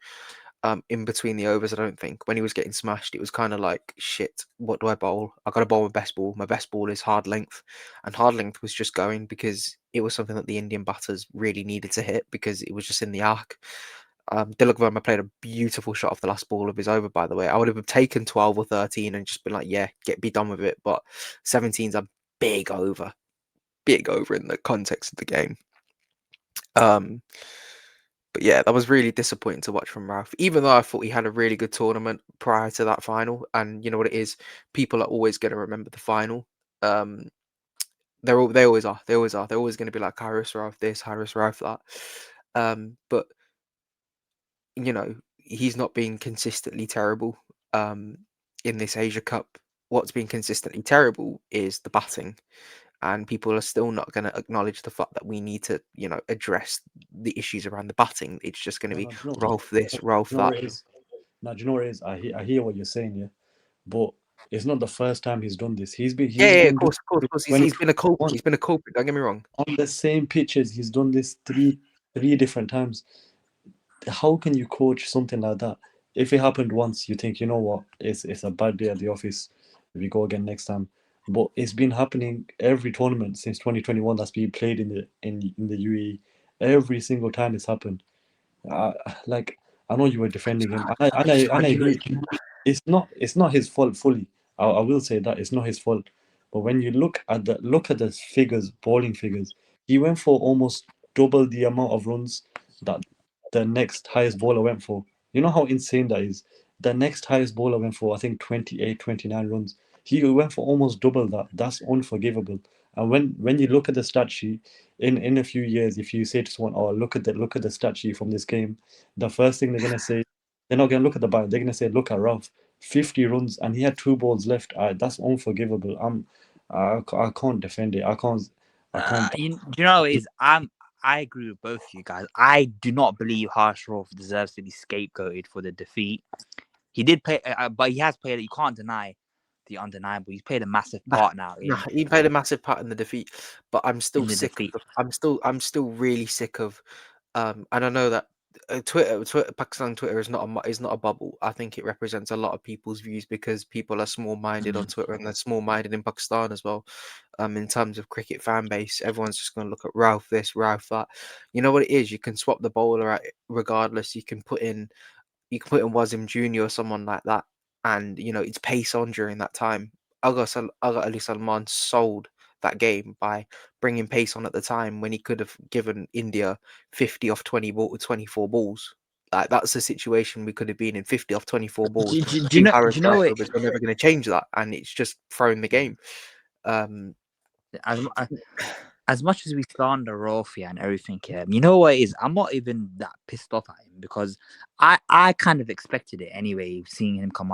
in between the overs. I don't think when he was getting smashed, it was kind of like, shit, what do I bowl? I got to bowl my best ball. My best ball is hard length, and hard length was just going because it was something that the Indian batters really needed to hit because it was just in the arc. Dilok Verma played a beautiful shot off the last ball of his over, by the way. I would have taken 12 or 13 and just been like, yeah, be done with it. But 17's a big over in the context of the game. But yeah, that was really disappointing to watch from Rauf, even though I thought he had a really good tournament prior to that final. And you know what it is? People are always going to remember the final. Um, they always are. They always are. They're always going to be like Harris Rauf this, Harris Rauf that. But he's not being consistently terrible. In this Asia Cup, what's been consistently terrible is the batting. and people are still not going to acknowledge the fact that we need to, address the issues around the batting. It's just going to be No, do you know, Rolf this, Rolf do you know that. what it is? No, do you know what it is? I hear what you're saying, yeah. But it's not the first time he's done this. Yeah, He's yeah, of been doing course, of course, of it course. when He's been a culprit. on, He's been a culprit. Don't get me wrong. on the same pitches. He's done this three different times. How can you coach something like that? If it happened once, you think, you know what, it's a bad day at the office. We go again next time. But it's been happening every tournament since 2021 that's been played in the UAE. Every single time it's happened. Uh, like I know you were defending him, and I agree. It's not his fault fully. I will say that it's not his fault. But when you look at the figures, bowling figures, he went for almost double the amount of runs that the next highest bowler went for. You know how insane that is. The next highest bowler went for I think 28, 29 runs. He went for almost double that. That's unforgivable. And when you look at the stat sheet, in a few years, if you say to someone, "Oh, look at the stat sheet from this game," the first thing they're gonna say, they're not gonna look at the bar. They're gonna say, "Look at Rauf, 50 runs, and he had two balls left. That's unforgivable. I can't defend it. I can't. Do you know what it is? I agree with both of you guys. I do not believe Harsh Rauf deserves to be scapegoated for the defeat. He did play, but he has played. You can't deny the undeniable. He's played a massive Nah, part now nah, he played a massive part in the defeat, but I'm still in the sick defeat. of I'm still really sick of and I know that Twitter, Pakistan Twitter is not a bubble. I think it represents a lot of people's views because people are small-minded on Twitter and they're small-minded in Pakistan as well. In terms of cricket fan base, everyone's just going to look at Rauf this, Rauf that. You know what it is? You can swap the bowler out regardless. You can put in Wasim Jr. or someone like that, and it's pace on during that time. Agha Ali Salman sold that game by bringing pace on at the time when he could have given India 50 off 24 balls. Like that's the situation we could have been in. 50 off 24 balls. Do you Two know? Do Harris you know it? overs. We're never going to change that, and it's just thrown the game. Um, As, as much as we slander Rafi and everything, you know what it is? I'm not even that pissed off at him because I kind of expected it anyway, seeing him come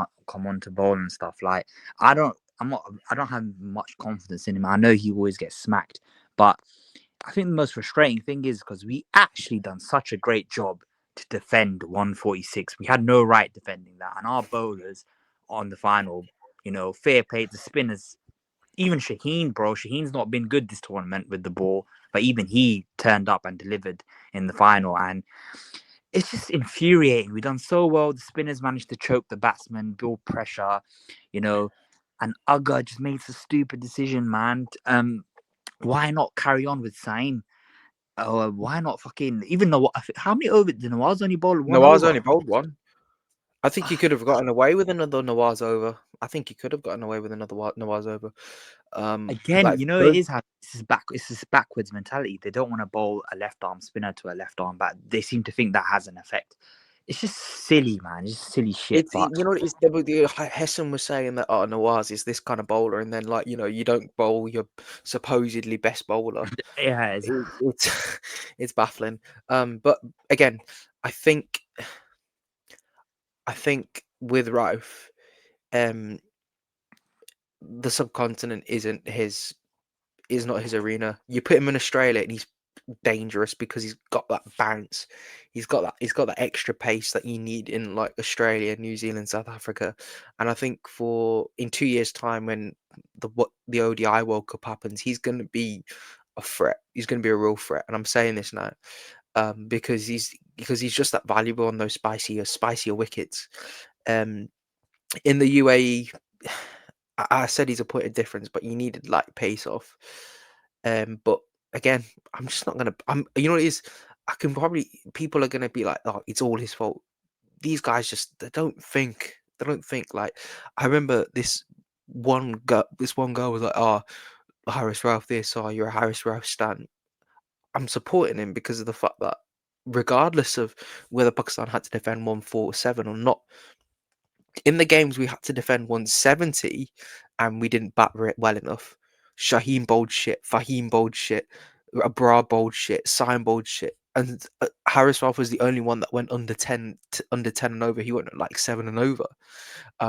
on to bowl and stuff. Like I don't have much confidence in him. I know he always gets smacked, but I think the most frustrating thing is because we actually done such a great job to defend 146. We had no right defending that, and our bowlers on the final, fair play to spinners. Even Shaheen, bro. Shaheen's not been good this tournament with the ball, but even he turned up and delivered in the final. And it's just infuriating. We done so well. The spinners managed to choke the batsmen, build pressure, you know. And Agha just makes a stupid decision, man. Why not carry on with Saim? Why not fucking even though how many overs did Nawaz only bowl one Nawaz over? only bowled one. I think he could have gotten away with another Nawaz over. I think he could have gotten away with another Nawaz over. Again, Like you know it is how this is backwards mentality. They don't want to bowl a left arm spinner to a left arm bat. They seem to think that has an effect. It's just silly, man. It's just silly shit. But you know what it is. Hessen was saying that Nawaz is this kind of bowler, and then you don't bowl your supposedly best bowler. yeah, It's it's baffling. But again, I think with Rauf, um, the subcontinent is not his arena. You put him in Australia, and he's dangerous because he's got that bounce. He's got that extra pace that you need in like Australia, New Zealand, South Africa. And I think in 2 years' time, when the ODI World Cup happens, he's going to be a threat. He's going to be a real threat. And I'm saying this now, because he's just that valuable on those spicier wickets. In the UAE, I said he's a point of difference, but you needed like pace off. But again, I'm just not gonna. You know what it is? People are gonna be like, oh, it's all his fault. These guys they don't think. They don't think like. I remember this one girl. This one girl was like, oh, Harris Rauf this, or you're a Harris Rauf stan. I'm supporting him because of the fact that regardless of whether Pakistan had to defend 147 or not, in the games we had to defend 170 and we didn't bat well enough. Shaheen bowled shit, Fahim bowled shit, Abrar bowled shit, Saim bowled shit. and Harris Rauf was the only one that went under 10 and over. He went like 7 and over.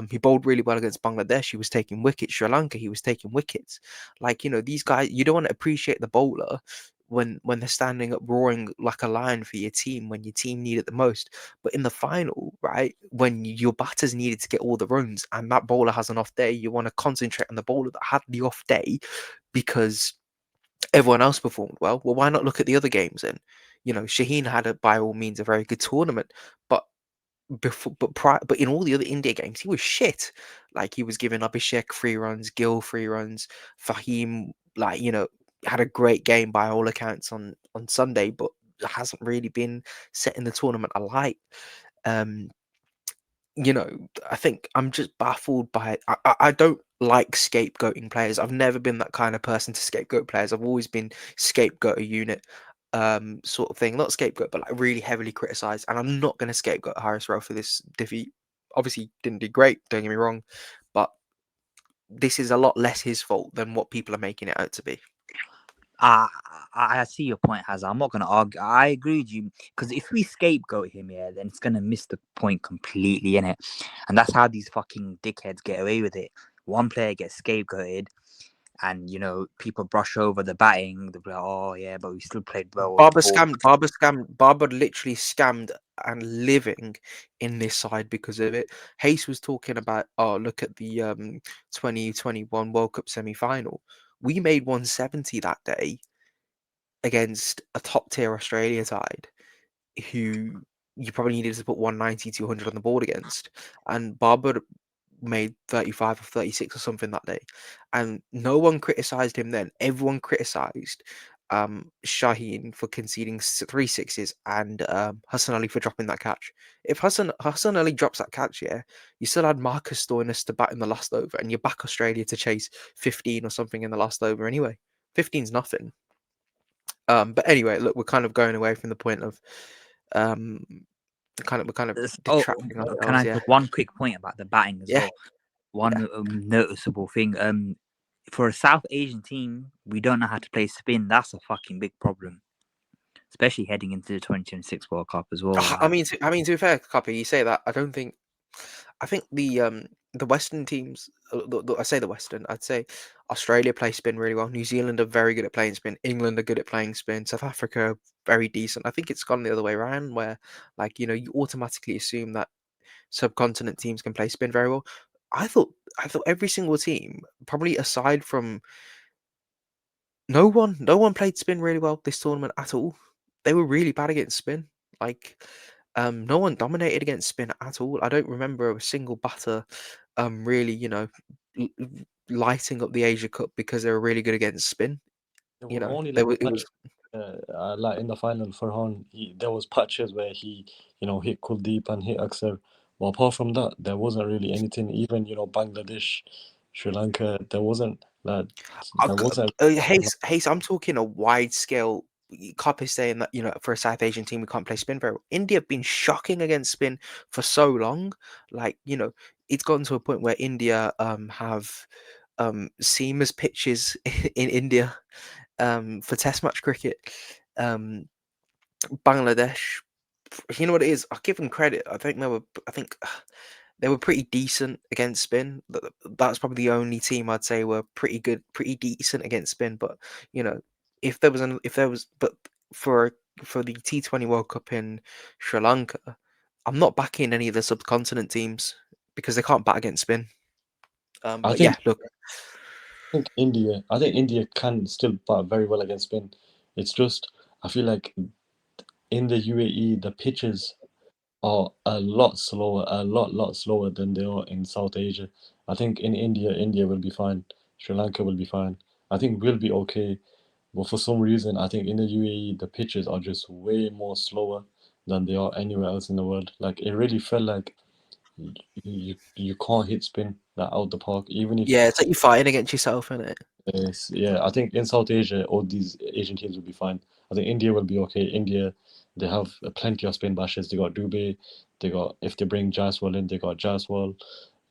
He bowled really well against Bangladesh. He was taking wickets. Sri Lanka, he was taking wickets. Like, these guys, you don't want to appreciate the bowler when they're standing up roaring like a lion for your team when your team need it the most. But in the final, right, when your batters needed to get all the runs and that bowler has an off day, you want to concentrate on the bowler that had the off day because everyone else performed well. Well, why not look at the other games then? Shaheen had by all means a very good tournament, but but in all the other India games, he was shit. Like he was giving Abhishek 3 runs, Gill 3 runs, Fahim had a great game by all accounts on Sunday, but hasn't really been setting the tournament alight. Um, I think I'm just baffled by it. I don't like scapegoating players. I've never been that kind of person to scapegoat players. I've always been scapegoat a unit sort of thing. Not scapegoat, but like really heavily criticized. And I'm not gonna scapegoat Harris Rowe for this defeat. Obviously didn't do great, don't get me wrong, but this is a lot less his fault than what people are making it out to be. I see your point, Hazza. I'm not going to argue. I agree with you because if we scapegoat him, yeah, then it's going to miss the point completely, innit? And that's how these fucking dickheads get away with it. One player gets scapegoated, and people brush over the batting. They'll be like, "Oh yeah, but we still played well with the ball." Barber literally scammed and living in this side because of it. Hase was talking about, oh, look at the 2021 World Cup semi-final. We made 170 that day against a top tier Australia side who you probably needed to put 190, 200 on the board against. And Barber made 35 or 36 or something that day. And no one criticised him then. Everyone criticised Shaheen for conceding 3 sixes and Hassan Ali for dropping that catch. If Hassan Ali drops that catch, yeah, you still had Marcus Stoinis to bat in the last over and you're back Australia to chase 15 or something in the last over anyway. 15's nothing. But anyway, look, we're kind of going away from the point of um we're kind of Oh, detracting can ourselves, I yeah. put one quick point about the batting as Yeah, well? One noticeable thing. For a South Asian team, we don't know how to play spin. That's a fucking big problem, especially heading into the 2026 World Cup as well. I mean, to be fair, Carpe, you say that. I think the Western teams. I say the Western. I'd say Australia play spin really well. New Zealand are very good at playing spin. England are good at playing spin. South Africa very decent. I think it's gone the other way around, where you automatically assume that subcontinent teams can play spin very well. I thought every single team, probably aside from no one played spin really well this tournament at all. They were really bad against spin. Like, no one dominated against spin at all. I don't remember a single batter, really, l- lighting up the Asia Cup because they were really good against spin. There You were know, only there like was it was patches, like in the final Farhan, there was patches where he, hit Kuldeep and hit Aksar. But apart from that, there wasn't really anything. Even Bangladesh, Sri Lanka, there wasn't. Hayes. I'm talking a wide scale. Carpe is saying that for a South Asian team we can't play spin very well. India have been shocking against spin for so long. Like it's gotten to a point where India have seamers pitches in India for Test match cricket. Um, Bangladesh, you know what it is. I'll give them credit. I think they were pretty decent against spin. That's probably the only team I'd say were pretty good, pretty decent against spin. But you know, but for for the T20 World Cup in Sri Lanka, I'm not backing any of the subcontinent teams because they can't bat against spin. I But yeah, think look, I think India can still bat very well against spin. It's just I feel like in the UAE the pitches are a lot slower, lot slower than they are in South Asia. I think in India, India will be fine. Sri Lanka will be fine. I think we'll be okay. But for some reason, I think in the UAE, the pitches are just way more slower than they are anywhere else in the world. Like it really felt like you can't hit spin that out the park, even if yeah, it's like you're fighting against yourself, isn't it? yeah, I think in South Asia, all these Asian teams will be fine. I think India will be okay. India, they have plenty of spin bashes. They got Dubey. They got if they bring Jaiswal in, they got Jaiswal.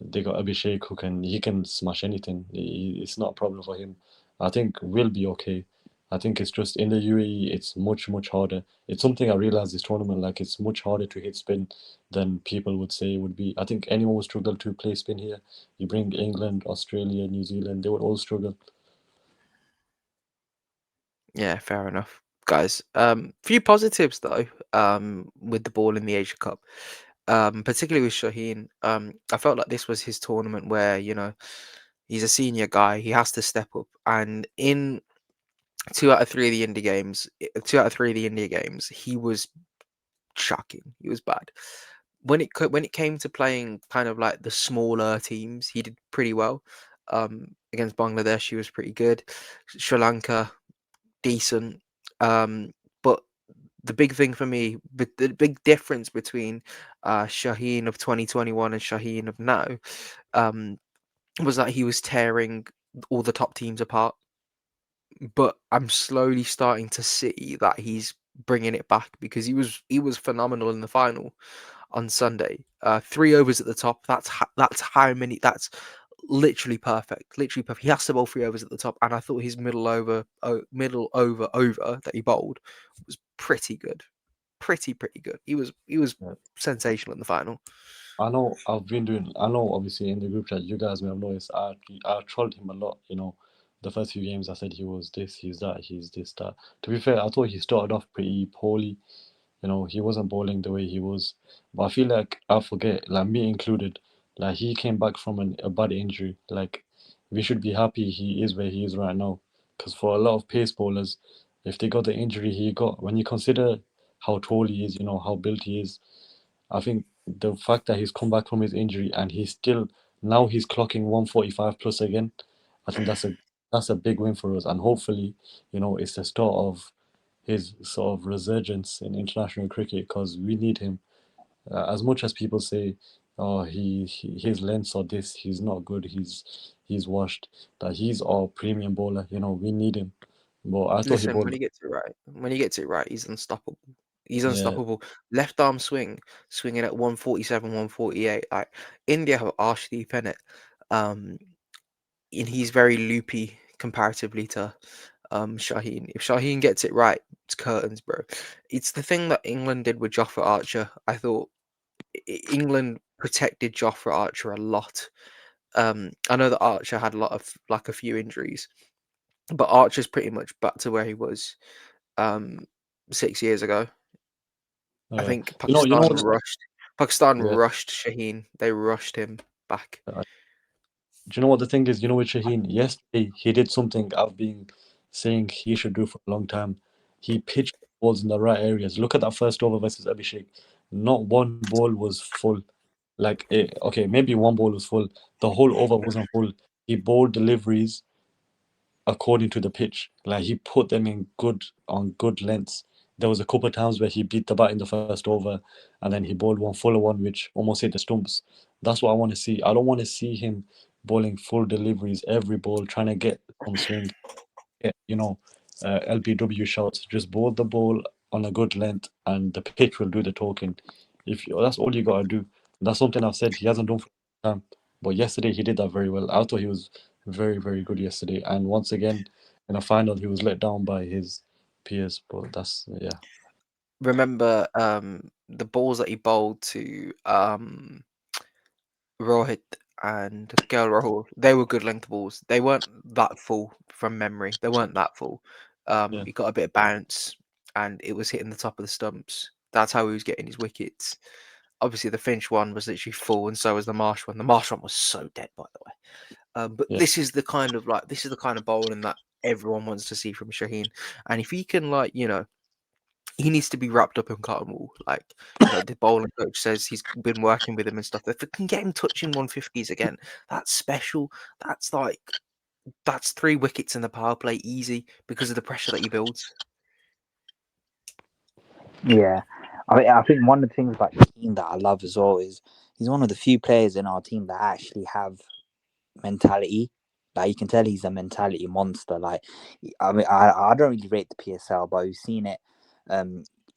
They got Abhishek who can smash anything. It's not a problem for him. I think we'll be okay. I think it's just in the UAE, it's much harder. It's something I realized this tournament, like it's much harder to hit spin than people would say it would be. I think anyone would struggle to play spin here. You bring England, Australia, New Zealand, they would all struggle. Yeah, fair enough, guys. Few positives though. With the ball in the Asia Cup, particularly with Shaheen. I felt like this was his tournament where he's a senior guy. He has to step up, and in 2 out of 3 of the India games, he was shocking. He was bad. When it came to playing kind of like the smaller teams, he did pretty well. Against Bangladesh, he was pretty good. Sri Lanka, decent. But the big thing for me, but the big difference between Shaheen of 2021 and Shaheen of now, um, was that he was tearing all the top teams apart. But I'm slowly starting to see that he's bringing it back because he was phenomenal in the final on Sunday. 3 overs at the top. That's how many. That's literally perfect. Literally perfect. He has to bowl 3 overs at the top, and I thought his middle over that he bowled was pretty good. Pretty good. He was Yeah. sensational in the final. I know I know obviously in the group chat, you guys may have noticed, I trolled him a lot, The first few games I said he was this, he's that, he's this, that. To be fair, I thought he started off pretty poorly. He wasn't bowling the way he was. But I feel like I forget, like me included, like he came back from a bad injury. Like we should be happy he is where he is right now. Because for a lot of pace bowlers, if they got the injury he got, when you consider how tall he is, how built he is, I think the fact that he's come back from his injury and he's still now he's clocking 145 plus again, I think that's a big win for us. And hopefully, it's the start of his sort of resurgence in international cricket because we need him. As much as people say, "Oh, his lengths are this, he's not good, he's washed," that he's our premium bowler. We need him. But I thought he Listen, bowled. when he gets it right, he's unstoppable. He's Yeah, unstoppable. Left arm swinging at 147, 148. Like India have Arshdeep in it. Um, and he's very loopy comparatively to Shaheen. If Shaheen gets it right, it's curtains, bro. It's the thing that England did with Jofra Archer. I thought England protected Jofra Archer a lot. I know that Archer had a few injuries, but Archer's pretty much back to where he was um 6 years ago. I yeah. think You know what? Pakistan Yeah. rushed Shaheen. They rushed him back. Do you know what the thing is? With Shaheen, yesterday he did something I've been saying he should do for a long time. He pitched balls in the right areas. Look at that first over versus Abhishek. Not one ball was full. Okay, maybe one ball was full. The whole over wasn't full. He bowled deliveries according to the pitch. Like he put them in good lengths. There was a couple of times where he beat the bat in the first over, and then he bowled one fuller one which almost hit the stumps. That's what I want to see. I don't want to see him bowling full deliveries every ball, trying to get some swing, LBW shots. Just bowl the ball on a good length, and the pitch will do the talking. That's all you gotta do. That's something I've said he hasn't done for a long time, but yesterday he did that very well. I thought he was very good yesterday, and once again in a final he was let down by his peers. But that's yeah, Remember the balls that he bowled to Rohit and KL Rahul, they were good length balls. They weren't that full from memory. They weren't that full. yeah, He got a bit of bounce and it was hitting the top of the stumps. That's how he was getting his wickets. Obviously, the Finch one was literally full, and so was the Marsh one. The Marsh one was so dead, by the way. But yeah. this is the kind of bowling that everyone wants to see from Shaheen. And if he can, he needs to be wrapped up in cotton wool. The bowling coach says he's been working with him and stuff. If it can get him touching 150s again, that's special. That's that's 3 wickets in the power play easy because of the pressure that he builds. Yeah, I think one of the things about the team that I love as well is he's one of the few players in our team that actually have mentality. Like you can tell he's a mentality monster. Like I mean, I don't really rate the PSL, but we've seen it.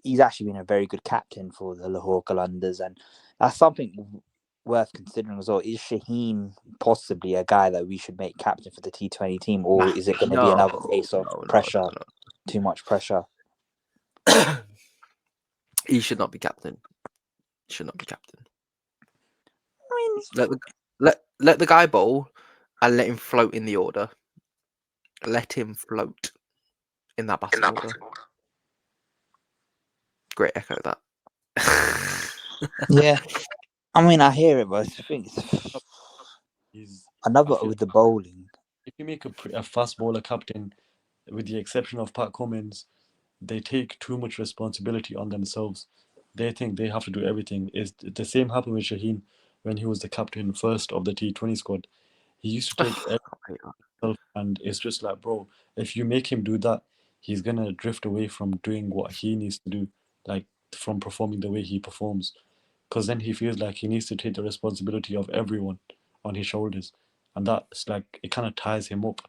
He's actually been a very good captain for the Lahore Qalandars, and that's something worth considering as well. Is Shaheen possibly a guy that we should make captain for the T20 team, or Nah, is it going to be no, another case of no, no, pressure? no, no. too much pressure. He should not be captain. Should not be captain. I mean, Let the guy bowl and let him float in the order. Let him float in that batting order. Great echo that. yeah. I mean, I hear it, but I think it's He's another I feel with the bowling. if you make a fast bowler captain, with the exception of Pat Cummins, they take too much responsibility on themselves. They think they have to do everything. It's the same happened with Shaheen when he was the captain first of the T20 squad. He used to take everything, and it's just like, bro, if you make him do that, he's gonna drift away from doing what he needs to do, like from performing the way he performs. Because then he feels like he needs to take the responsibility of everyone on his shoulders, and that's like it kind of ties him up,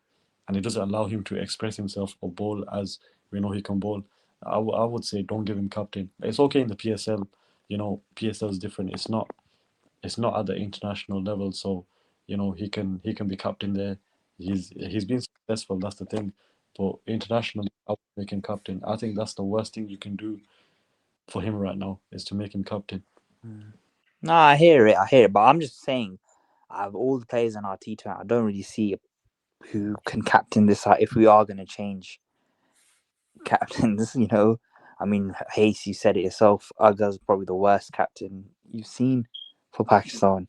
and it doesn't allow him to express himself or bowl as we know he can bowl. I would say don't give him captain. It's okay in the PSL, PSL is different. It's not at the international level, so he can be captain there. He's been successful. That's the thing, but internationally, I would make him captain. I think that's the worst thing you can do for him right now is to make him captain. No, I hear it, but I'm just saying, out of all the players in our T20, I don't really see who can captain this side if we are going to change captains. I mean, Hase, you said it yourself. Agha's probably the worst captain you've seen for Pakistan.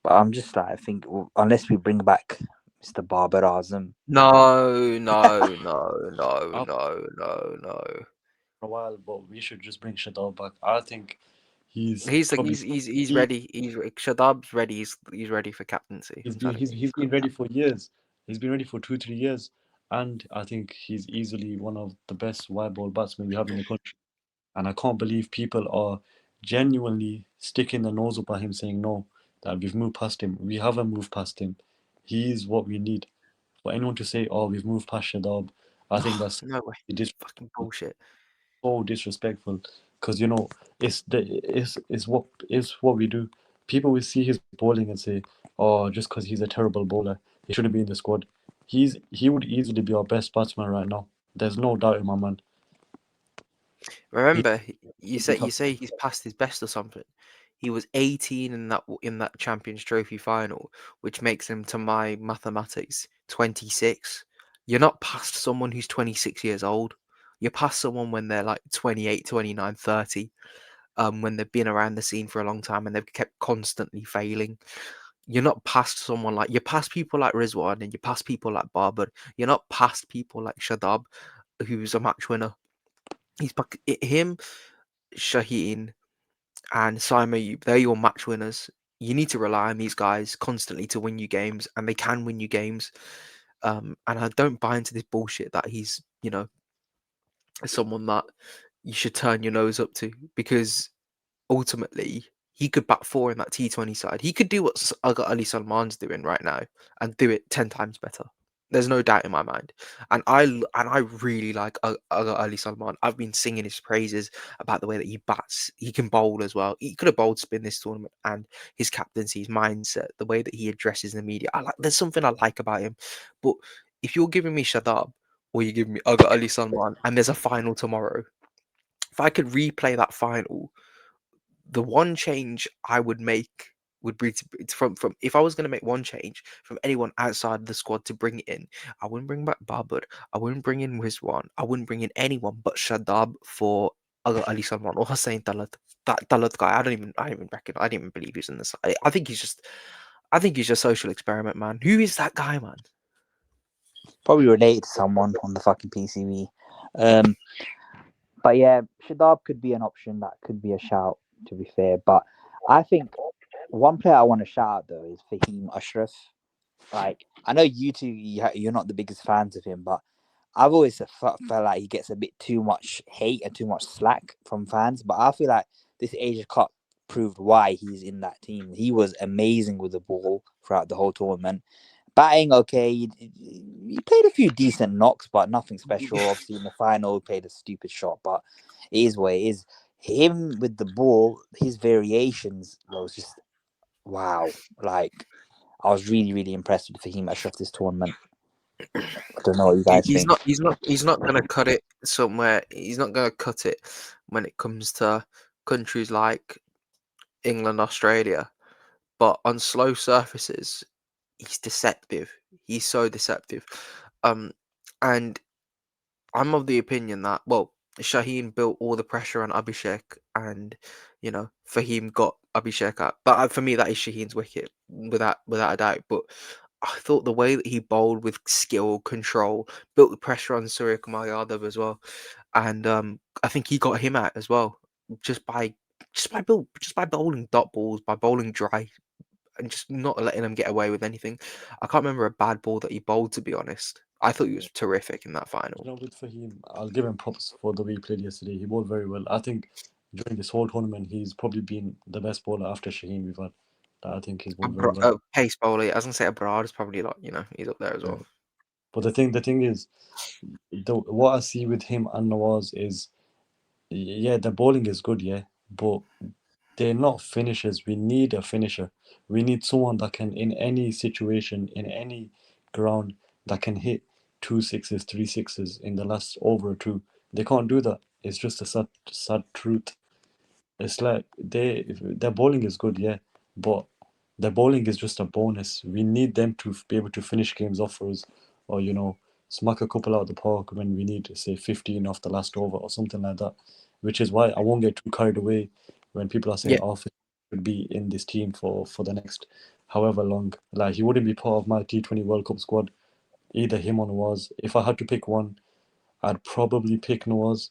But I'm just like, I think unless we bring back Mr. Babar Azam. No. Up No. for a while, but we should just bring Shadal back. I think he's He's like probably he's he, ready. Shadab's ready. He's ready for captaincy. he's I'm been telling he's, you. he's been ready for years. He's been ready for 2 3 years, and I think he's easily one of the best white ball batsmen we have in the country. And I can't believe people are genuinely sticking their nose up at him, saying no, that we've moved past him. We haven't moved past him. He's what we need. For anyone to say, "Oh, we've moved past Shadab," I think that's No way. disrespectful. Fucking bullshit. So disrespectful, because it's what we do. People will see his bowling and say, "Oh, just because he's a terrible bowler, he shouldn't be in the squad." He would easily be our best batsman right now. There's no doubt in my mind. He Remember, you would be say top. he's past his best or something. He was 18 in that Champions Trophy final, which makes him, to my mathematics, 26. You're not past someone who's 26 years old. You're past someone when they're like 28, 29, 30. When they've been around the scene for a long time and they've kept constantly failing. You're not past someone like you're past people like Rizwan and you're past people like Barber. You're not past people like Shadab, who's a match winner. Him, Shaheen, and Simon Ayub, they're your match winners. You need to rely on these guys constantly to win you games, and they can win you games. And I don't buy into this bullshit that he's, someone that you should turn your nose up to, because ultimately he could bat four in that T20 side. He could do what Agha Ali Salman's doing right now and do it 10 times better. There's no doubt in my mind. And I really like Agha Ali Salman. I've been singing his praises about the way that he bats. He can bowl as well. He could have bowled spin this tournament, and his captaincy, his mindset, the way that he addresses the media. There's something I like about him. But if you're giving me Shadab or you give me Agha Ali Salman and there's a final tomorrow, if I could replay that final, the one change I would make would be from if I was going to make one change from anyone outside the squad to bring it in, I wouldn't bring back Babar, I wouldn't bring in Rizwan, I wouldn't bring in anyone but Shadab for Ali Salman or Hussein Talat. That Talat guy, I didn't even believe he was in this. I think he's a social experiment, man. Who is that guy, man? Probably related to someone on the fucking PCV. But yeah, Shadab could be an option. That could be a shout, to be fair. But I think one player I want to shout out, though, is Fahim Ashraf. Like, I know you two, you're not the biggest fans of him, but I've always felt like he gets a bit too much hate and too much slack from fans. But I feel like this Asia Cup proved why he's in that team. He was amazing with the ball throughout the whole tournament. Batting, okay, he played a few decent knocks, but nothing special. Obviously, in the final, he played a stupid shot, but it is what it is. Him with the ball, his variations was just wow. Like, I was really, really impressed with Fahim Ashraf this tournament. I don't know what you guys He's think. not. He's not going to cut it somewhere. He's not going to cut it when it comes to countries like England, Australia. But on slow surfaces, he's deceptive. He's so deceptive. Um, and I'm of the opinion that, well, Shaheen built all the pressure on Abhishek, and Fahim got Abhishek out. But for me, that is Shaheen's wicket without a doubt. But I thought the way that he bowled with skill, control, built the pressure on Surya Kumar Yadav as well, and I think he got him out as well just by just by bowling dot balls, by bowling dry, and just not letting him get away with anything. I can't remember a bad ball that he bowled, to be honest. I thought he Yeah. was terrific in that final. With Fahim, I'll give him props for the way he played yesterday. He bowled very well. I think during this whole tournament, he's probably been the best bowler after Shaheen we've had. I think he's bowled very well. Pace bowler, I was gonna say Abroad is probably like he's up there as Yeah. well. But the thing is, what I see with him and Nawaz is, yeah, the bowling is good, yeah, but they're not finishers. We need a finisher. We need someone that can, in any situation, in any ground, that can hit two sixes, three sixes in the last over or two. They can't do that. It's just a sad truth. It's like their bowling is good, yeah, but their bowling is just a bonus. We need them to be able to finish games off for us, or smack a couple out of the park when we need, say, 15 off the last over or something like that. Which is why I won't get too carried away when people are saying, Yeah, "Oh, would be in this team for the next however long." Like, he wouldn't be part of my T20 World Cup squad, either him or Nawaz. If I had to pick one, I'd probably pick Nawaz,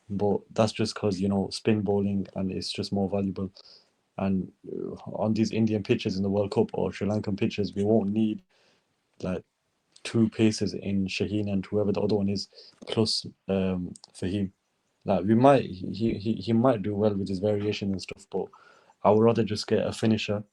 but that's just because spin bowling and it's just more valuable. And on these Indian pitches in the World Cup or Sri Lankan pitches, we won't need like two paces in Shaheen and whoever the other one is, plus Fahim. Like, we might he might do well with his variation and stuff, but I would rather just get a finisher,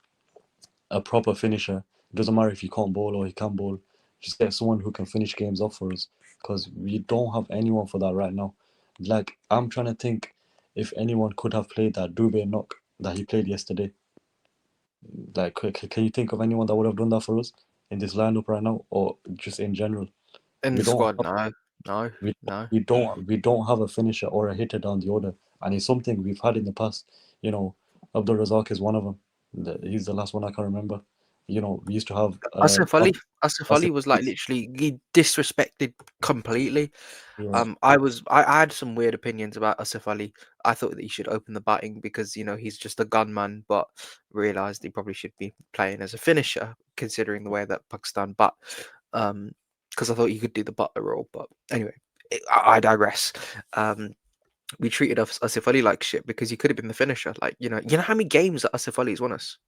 a proper finisher. It doesn't matter if he can't bowl or he can bowl. Just get someone who can finish games off for us, because we don't have anyone for that right now. Like, I'm trying to think if anyone could have played that Dubé knock that he played yesterday. Like, can you think of anyone that would have done that for us in this lineup right now, or just in general? in We the don't squad, no, we no. we don't have a finisher or a hitter down the order, and it's something we've had in the past. Abdul Razak is one of them. He's the last one I can remember. We used to have Asif Ali, Asif Asif. Ali was like literally he disrespected completely. Yeah, I had some weird opinions about Asif Ali. I thought that he should open the batting because he's just a gunman, but realised he probably should be playing as a finisher considering the way that Pakistan bat. Because I thought he could do the butler role, but anyway, I digress. We treated Asif Ali like shit because he could have been the finisher. Like you know how many games that Asif Ali's won us?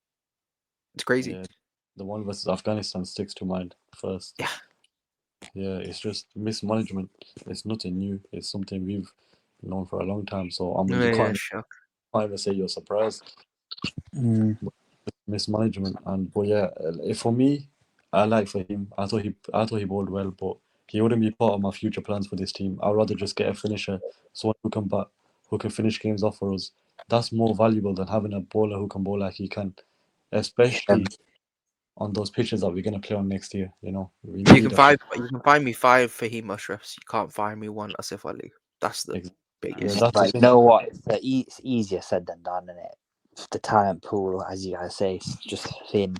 It's crazy. yeah. The one versus Afghanistan sticks to mind first. Yeah, Yeah, it's just mismanagement. It's nothing new. It's something we've known for a long time. So, I mean, you yeah, can't sure. even say you're surprised. Mm. Mismanagement. And but yeah, for me, I like for him. I thought he bowled well, but he wouldn't be part of my future plans for this team. I'd rather just get a finisher, someone who can bat, who can finish games off for us. That's more valuable than having a bowler who can bowl like he can, Um, especially on those pitches that we're gonna play on next year. We need a You can find me five Fahim Ashrafs. You can't find me one Asif Ali. That's the ex- yeah, biggest. that's the but you thing. know what? It's easier said than done, isn't it? The talent pool, as you guys say, is just thin.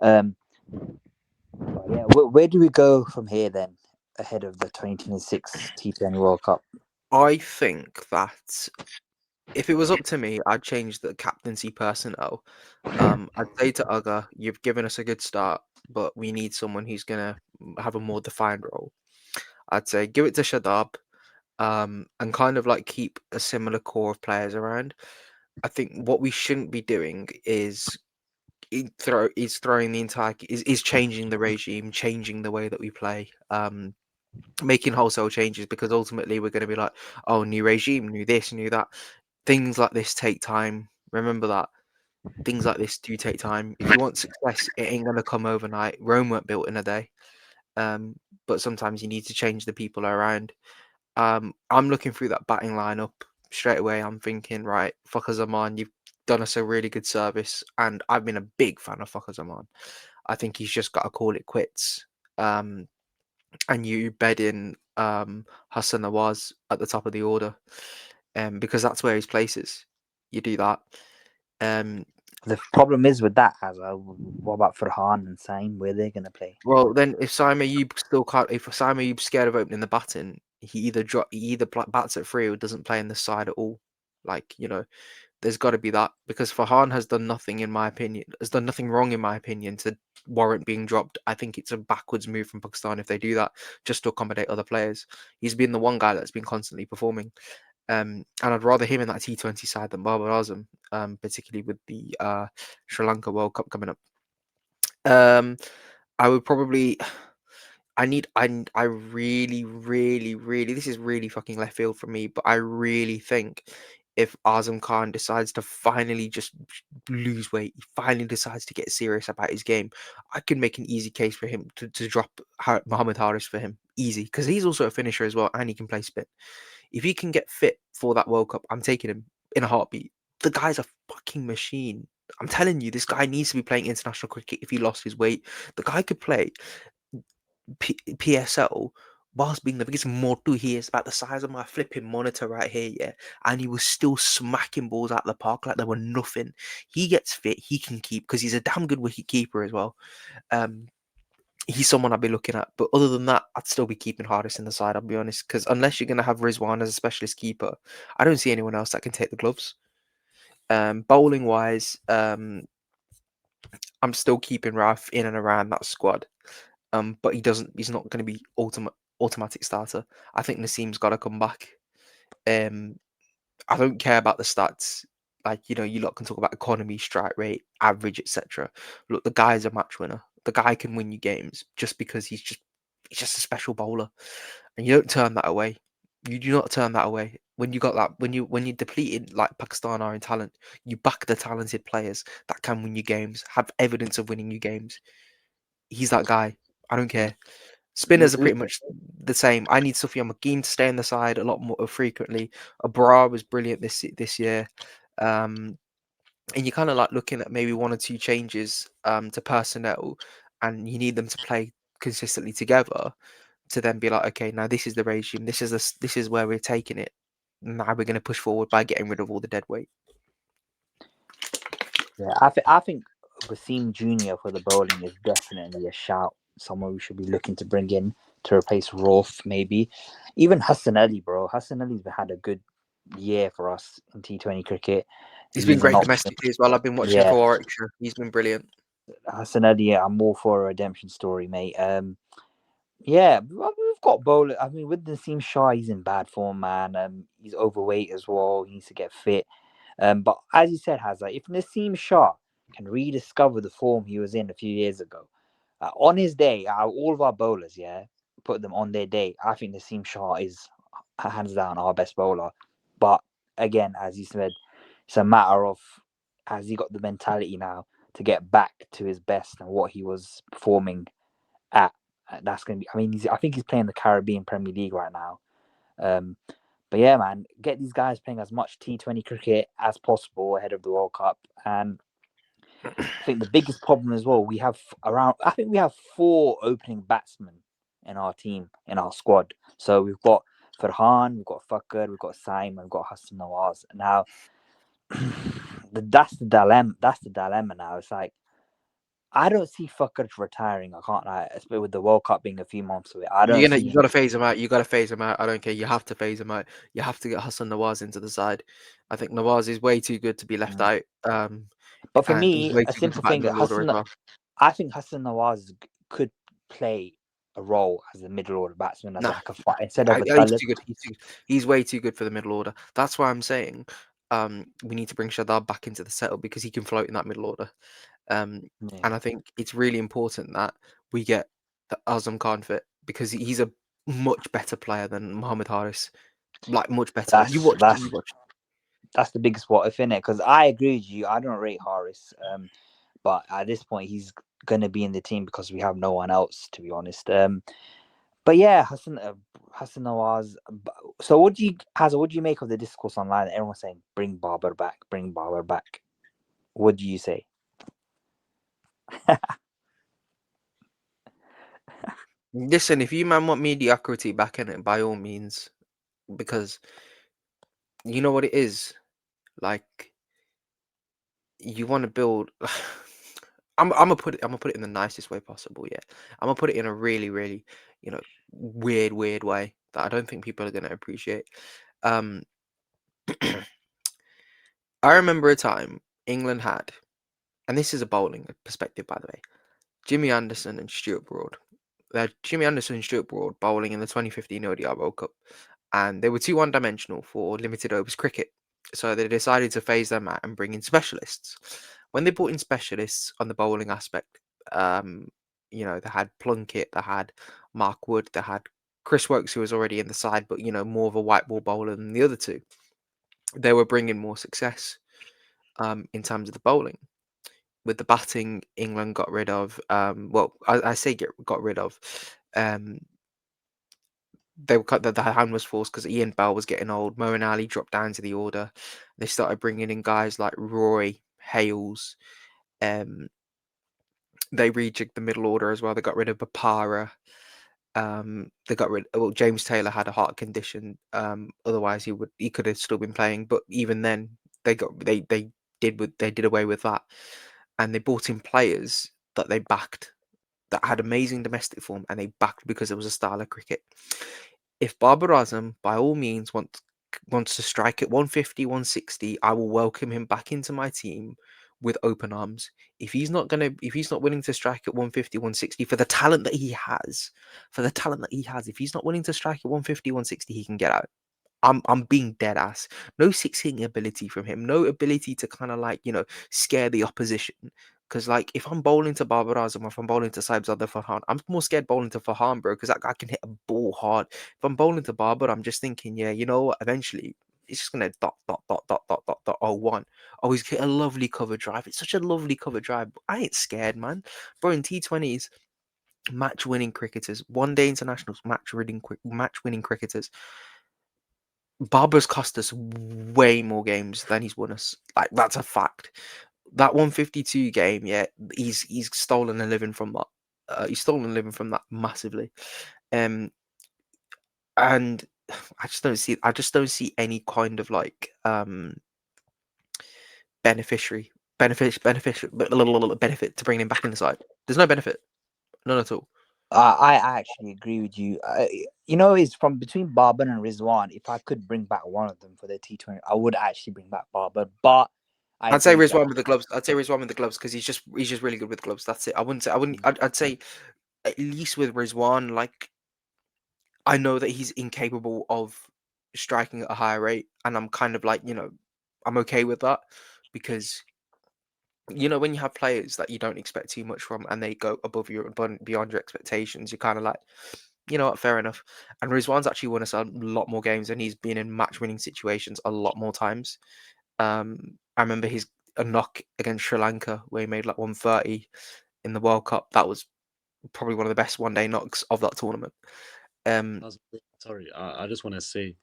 But yeah, where do we go from here then? Ahead of the 2026 T20 World Cup. I think that if it was up to me, I'd change the captaincy personnel. I'd say to Agha, you've given us a good start, but we need someone who's gonna have a more defined role. I'd say give it to Shadab, and kind of like keep a similar core of players around. I think what we shouldn't be doing is throwing the entire is changing the regime, changing the way that we play, making wholesale changes because ultimately we're going to be like, oh, new regime, new this, new that. Things like this take time. Remember that things like this do take time. If you want success, it ain't going to come overnight. Rome weren't built in a day. Um, but sometimes you need to change the people around. I'm looking through that batting lineup straight away. I'm thinking, right, Fucker Zaman, you've done us a really good service, and I've been a big fan of Fucker Zaman. I think he's just got to call it quits. and you bed in Hassan Nawaz at the top of the order, because that's where his place is. You do that. The problem is with that, Hazza, what about Farhan and Saim? Where they're going to play? Well, then if Simon Ayub still can't, if Simon Ayub's scared of opening the batting, he either bats at free or doesn't play in the side at all. Like, there's got to be that, because Farhan has done nothing, in my opinion, has done nothing wrong, in my opinion, to warrant being dropped. I think it's a backwards move from Pakistan if they do that, just to accommodate other players. He's been the one guy that's been constantly performing. And I'd rather him in that T20 side than Babar Azam, particularly with the Sri Lanka World Cup coming up. I would probably. I really, really, really. This is really fucking left field for me, but I really think if Azam Khan decides to finally just lose weight, he finally decides to get serious about his game, I could make an easy case for him to drop Mohammad Haris for him. Easy, because he's also a finisher as well and he can play spin. If he can get fit for that World Cup, I'm taking him in a heartbeat. The guy's a fucking machine. I'm telling you, this guy needs to be playing international cricket if he lost his weight. The guy could play PSL whilst being the biggest motu. He is about the size of my flipping monitor right here, yeah. And he was still smacking balls out the park like they were nothing. He gets fit, he can keep, because he's a damn good wicket keeper as well. He's someone I'd be looking at. But other than that, I'd still be keeping Hardest in the side, I'll be honest. Because unless you're going to have Rizwan as a specialist keeper, I don't see anyone else that can take the gloves. Bowling wise, I'm still keeping Rauf in and around that squad. But he's not going to be automatic starter. I think Naseem's got to come back. I don't care about the stats. Like, you lot can talk about economy, strike rate, average, etc. Look, the guy's a match winner. The guy can win you games just because he's just a special bowler, and you don't turn that away. You do not turn that away. When you got that, when you're depleted like Pakistan are in talent, you back the talented players that can win you games, have evidence of winning you games. He's that guy. I don't care. Spinners are pretty much the same. I need Sufyan McGinn to stay on the side a lot more frequently. Abrar was brilliant this year. And you're kind of like looking at maybe one or two changes to personnel, and you need them to play consistently together to then be like, okay, now this is the regime. This is where we're taking it. Now we're going to push forward by getting rid of all the dead weight. Yeah, I think Wasim Jr. for the bowling is definitely a shout. Someone we should be looking to bring in to replace Rauf, maybe. Even Hassan Ali, bro. Hassan Ali's had a good year for us in T20 cricket. He's been He's an great option. domestically as well. I've been watching Yeah, for Warwickshire. He's been brilliant. Hassan Ali, I'm more for a redemption story, mate. Yeah, we've got bowler. I mean, with Naseem Shah, he's in bad form, man. He's overweight as well. He needs to get fit. But as you said, Hazza, if Naseem Shah can rediscover the form he was in a few years ago, on his day, all of our bowlers, yeah, put them on their day. I think Naseem Shah is hands down our best bowler. But again, as you said, it's a matter of has he got the mentality now to get back to his best and what he was performing at. That's going to be. I mean, I think he's playing the Caribbean Premier League right now. But yeah, man, get these guys playing as much T20 cricket as possible ahead of the World Cup. And I think the biggest problem as well, I think we have 4 opening batsmen in our team, in our squad. So we've got Farhan, we've got Fakhar, we've got Saim, and we've got Hassan Nawaz. Now, that's the dilemma. That's the dilemma now. It's like, I don't see Fakhar retiring. I can't lie. Especially with the World Cup being a few months away. I don't see You him. gotta phase him out. You gotta phase him out. I don't care. You have to phase him out. You have to get Hassan Nawaz into the side. I think Nawaz is way too good to be left out. But for And he's me, way a too good to simple bat in thing, the middle order as well. I think Hassan Nawaz could play a role as a middle order batsman, as Nah, like a fight instead of a he's Talib. too good. He's way too good for the middle order. That's why I'm saying we need to bring Shadab back into the setup because he can float in that middle order. And I think it's really important that we get the Azam Khan fit because he's a much better player than Mohammad Haris. Like much better. That's You watch. that's the biggest what if in it, because I agree with you. I don't rate Harris, but at this point he's gonna be in the team because we have no one else, to be honest. But yeah, Hassan Nawaz. So what do you make of the discourse online? Everyone's saying bring Barber back, bring Barber back. What do you say? Listen, if you man want mediocrity back in it, by all means, because you know what it is. Like you want to build. I'm gonna put it. I'm gonna put it in the nicest way possible. Yeah, I'm gonna put it in a really, really, weird way that I don't think people are gonna appreciate. Um, I remember a time England had, and this is a bowling perspective, by the way. Jimmy Anderson and Stuart Broad. Jimmy Anderson and Stuart Broad bowling in the 2015 ODI World Cup, and they were too one-dimensional for limited overs cricket. So they decided to phase them out and bring in specialists. When they brought in specialists on the bowling aspect, um, they had Plunkett, they had Mark Wood, they had Chris Wokes, who was already in the side, but more of a white ball bowler than the other two. They were bringing more success in terms of the bowling. With the batting, England got rid of. I say got rid of. Um, they were cut. The hand was forced because Ian Bell was getting old. Moeen Ali dropped down to the order. They started bringing in guys like Roy Hales. Um, they rejigged the middle order as well. They got rid of Bapara. They got rid. Well, James Taylor had a heart condition. Otherwise, he could have still been playing. But even then, they did away with that, and they brought in players that they backed that had amazing domestic form, and they backed because it was a style of cricket. If Babar Azam, by all means, wants to strike at 150, 160, I will welcome him back into my team with open arms. If he's not willing to strike at 150, 160 for the talent that he has, if he's not willing to strike at 150, 160, he can get out. I'm being dead ass. No six hitting ability from him. No ability to kind of scare the opposition. Because if I'm bowling to Babar Azam, if I'm bowling to Saibzada Farhan, I'm more scared bowling to Farhan, bro, because that guy can hit a ball hard. If I'm bowling to Babar, I'm just thinking, yeah, you know what? Eventually, it's just gonna dot. Oh, one. Oh, he's hit a lovely cover drive. It's such a lovely cover drive. I ain't scared, man. Bro, in T20s, match winning cricketers, one day internationals, match winning cricketers. Barber's cost us way more games than he's won us. Like that's a fact. That 152 game, yeah, he's stolen a living from that. He's stolen a living from that massively. Um, and I just don't see any kind of benefit to bringing him back in the side. There's no benefit, none at all. I actually agree with you. It's from between Barber and Rizwan. If I could bring back one of them for the T20, I would actually bring back Barber. But I I'd say agree that Rizwan with the gloves. I'd say Rizwan with the gloves because he's just really good with gloves. That's it. I wouldn't say I wouldn't. I'd say at least with Rizwan, I know that he's incapable of striking at a higher rate, and I'm kind of I'm okay with that because when you have players that you don't expect too much from and they go beyond your expectations, you're kind of like, you know what, fair enough. And Rizwan's actually won us a lot more games, and he's been in match-winning situations a lot more times. I remember a knock against Sri Lanka where he made 130 in the World Cup. That was probably one of the best one-day knocks of that tournament. Sorry, I just want to say,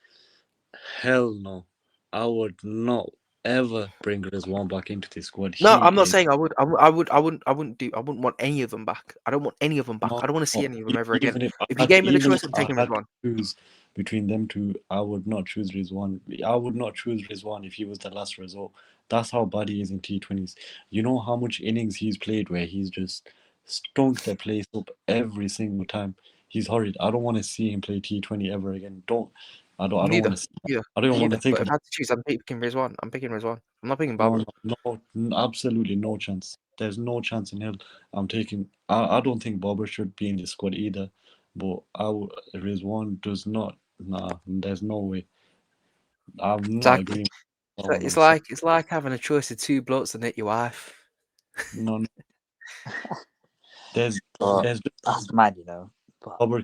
hell no. I would not ever bring Rizwan back into the squad. No, He I'm not is saying I would. I wouldn't want any of them back. I don't want any of them back. not. I don't want to see any of them ever again. Even if I If you had, gave me the even choice, if I'm I taking had to Rizwan. choose between them two, I would not choose Rizwan. I would not choose Rizwan if he was the last resort. That's how bad he is in T20s. You know how much innings he's played where he's just stunk the place up every single time. He's horrid. I don't want to see him play T20 ever again. I don't want Neither, to see that. neither, I don't even want to neither. think But if about I had to choose, I'm picking Rizwan. I'm picking Rizwan. I'm not picking no, Barbara. absolutely no chance. There's no chance in hell. I'm taking. I don't think Bobber should be in the squad either. But Rizwan does not. Nah, there's no way. I'm It's not like agreeing with Bobber. it's I'm sorry. like it's like having a choice of two blokes and hit your wife. No, no. There's but there's that's mad. But Bobber.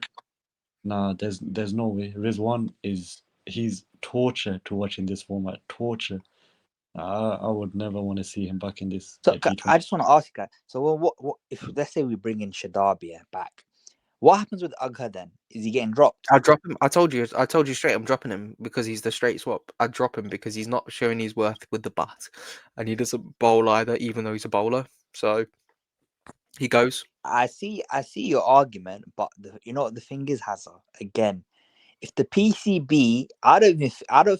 Nah, there's no way. Rizwan he's torture to watch in this format. Torture. I would never want to see him back in this so T20. I just want to ask you guys. So what if let's say we bring in Shadabia back? What happens with Agha then? Is he getting dropped? I'll drop him. I told you straight. I'm dropping him because he's the straight swap. I drop him because he's not showing his worth with the bat, and he doesn't bowl either, even though he's a bowler. So He goes. I see your argument, but you know what the thing is, Hazza. Again, if the PCB, I don't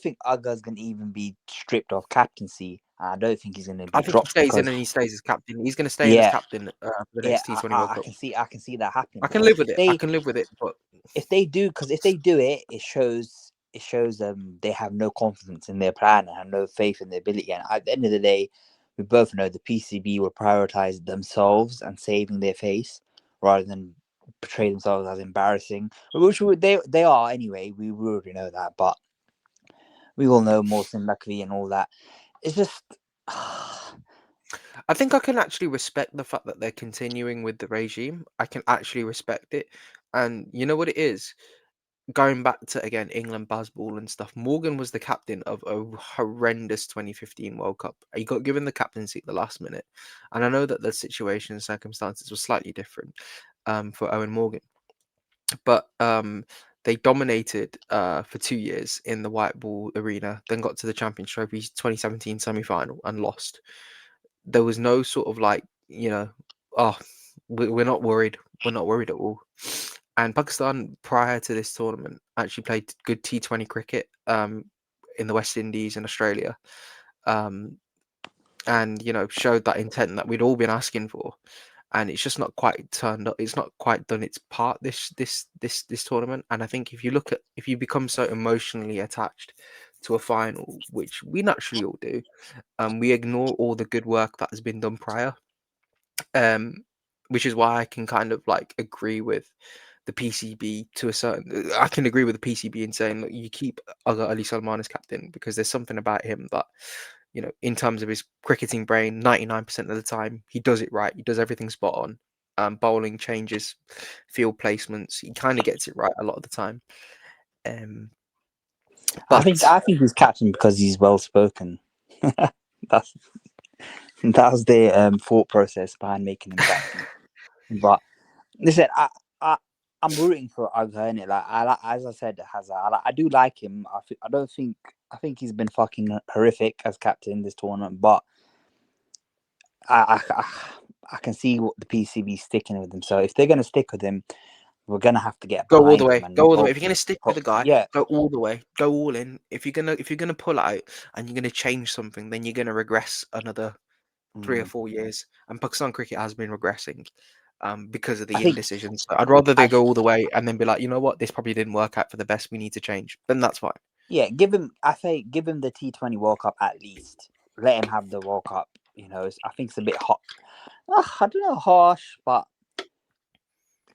think Agha's gonna even be stripped of captaincy. I don't think he's gonna I be think he dropped stays in because and he stays as captain. He's going to stay in as yeah, captain for the yeah, next T20 World Cup. I can see that happening I can because live with it. I can live with it. But if they do it, it shows they have no confidence in their plan and have no faith in their ability. And at the end of the day, we both know the PCB will prioritize themselves and saving their face rather than portray themselves as embarrassing, which they are anyway. We already know that, but we all know Mohsen Lakvi and all that. It's just I think I can actually respect the fact that they're continuing with the regime. I can actually respect it. And you know what it is? Going back to again England Bazball and stuff, Morgan was the captain of a horrendous 2015 World Cup. He got given the captaincy at the last minute, and I know that the situation and circumstances were slightly different for Owen Morgan, but they dominated for 2 years in the white ball arena, then got to the Champions Trophy 2017 semi-final and lost. There was no sort of like, oh, we're not worried. We're not worried at all. And Pakistan, prior to this tournament, actually played good T20 cricket in the West Indies and Australia, and showed that intent that we'd all been asking for. And it's just not quite turned up. It's not quite done its part this tournament. And I think if you become so emotionally attached to a final, which we naturally all do, we ignore all the good work that has been done prior. Which is why I can kind of like agree with the PCB to a certain. I can agree with the PCB in saying that you keep Agha Ali Salman as captain because there's something about him that, in terms of his cricketing brain, 99% of the time he does it right. He does everything spot on. Bowling changes, field placements. He kind of gets it right a lot of the time. But I think he's captain because he's well spoken. that's that was the thought process behind making him captain. But listen, I'm rooting for Agha in it. Like as I said, Hazza, I do like him. I think he's been fucking horrific as captain this tournament, but I can see what the PCB sticking with him. So if they're gonna stick with him, we're gonna have to get go all the behind him way. and Go all the way. hope. If you're gonna stick with a guy, Yeah. go all the way. Go all in. If you're gonna pull out and you're gonna change something, then you're gonna regress another 3 or 4 years. And Pakistan cricket has been regressing because of I the think indecision. So I'd rather they I go all the way and then be like, you know what, this probably didn't work out for the best. We need to change. Then that's fine. yeah, give him. I say give him the T20 World Cup at least. Let him have the World Cup. I think it's a bit hot. I don't know, harsh, but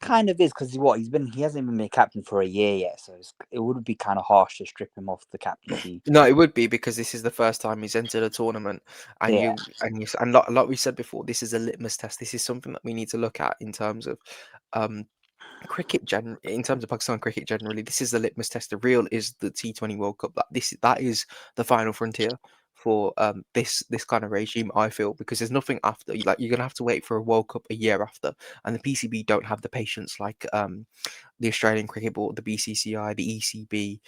kind of is because he hasn't even been captain for a year yet, so it would be kind of harsh to strip him off the captaincy. No, it would be because this is the first time he's entered a tournament, and Yeah. like we said before, this is a litmus test. This is something that we need to look at in terms of um, in terms of Pakistan cricket generally. This is the litmus test. The real is the T20 World Cup. That is the final frontier for this kind of regime. I feel because there's nothing after. Like you're gonna have to wait for a World Cup a year after, and the PCB don't have the patience like the Australian Cricket Board, the BCCI, the ECB.